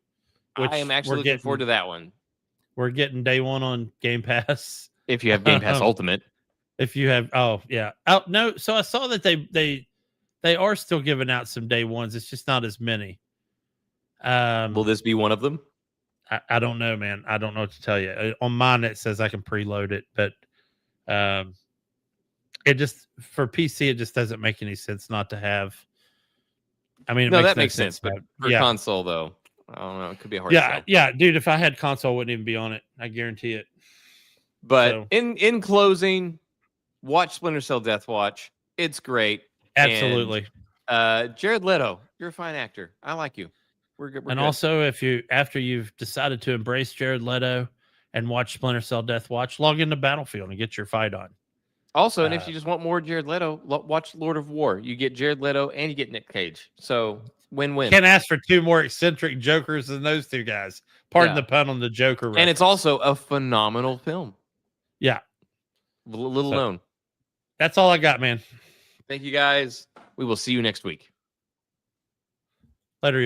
I am actually looking forward to that one. We're getting day 1 on Game Pass. If you have Game Pass Ultimate. If you have, no. So I saw that they are still giving out some day 1s. It's just not as many. Will this be one of them? I don't know, man. I don't know what to tell you. On mine, it says I can preload it, but it just for PC, it just doesn't make any sense not to have. I mean, that makes sense. But for console, though, I don't know. It could be a hard sell. Yeah, dude. If I had console, I wouldn't even be on it. I guarantee it. But in closing, watch Splinter Cell Deathwatch. It's great. Absolutely. And, Jared Leto, you're a fine actor. I like you. We're good. And also, after you've decided to embrace Jared Leto and watch Splinter Cell Deathwatch, log into Battlefield and get your fight on. Also, and if you just want more Jared Leto, watch Lord of War. You get Jared Leto and you get Nick Cage. So win-win. Can't ask for 2 more eccentric jokers than those 2 guys. Pardon the pun on the Joker reference. And it's also a phenomenal film. Yeah. Little known. That's all I got, man. Thank you, guys. We will see you next week. Later.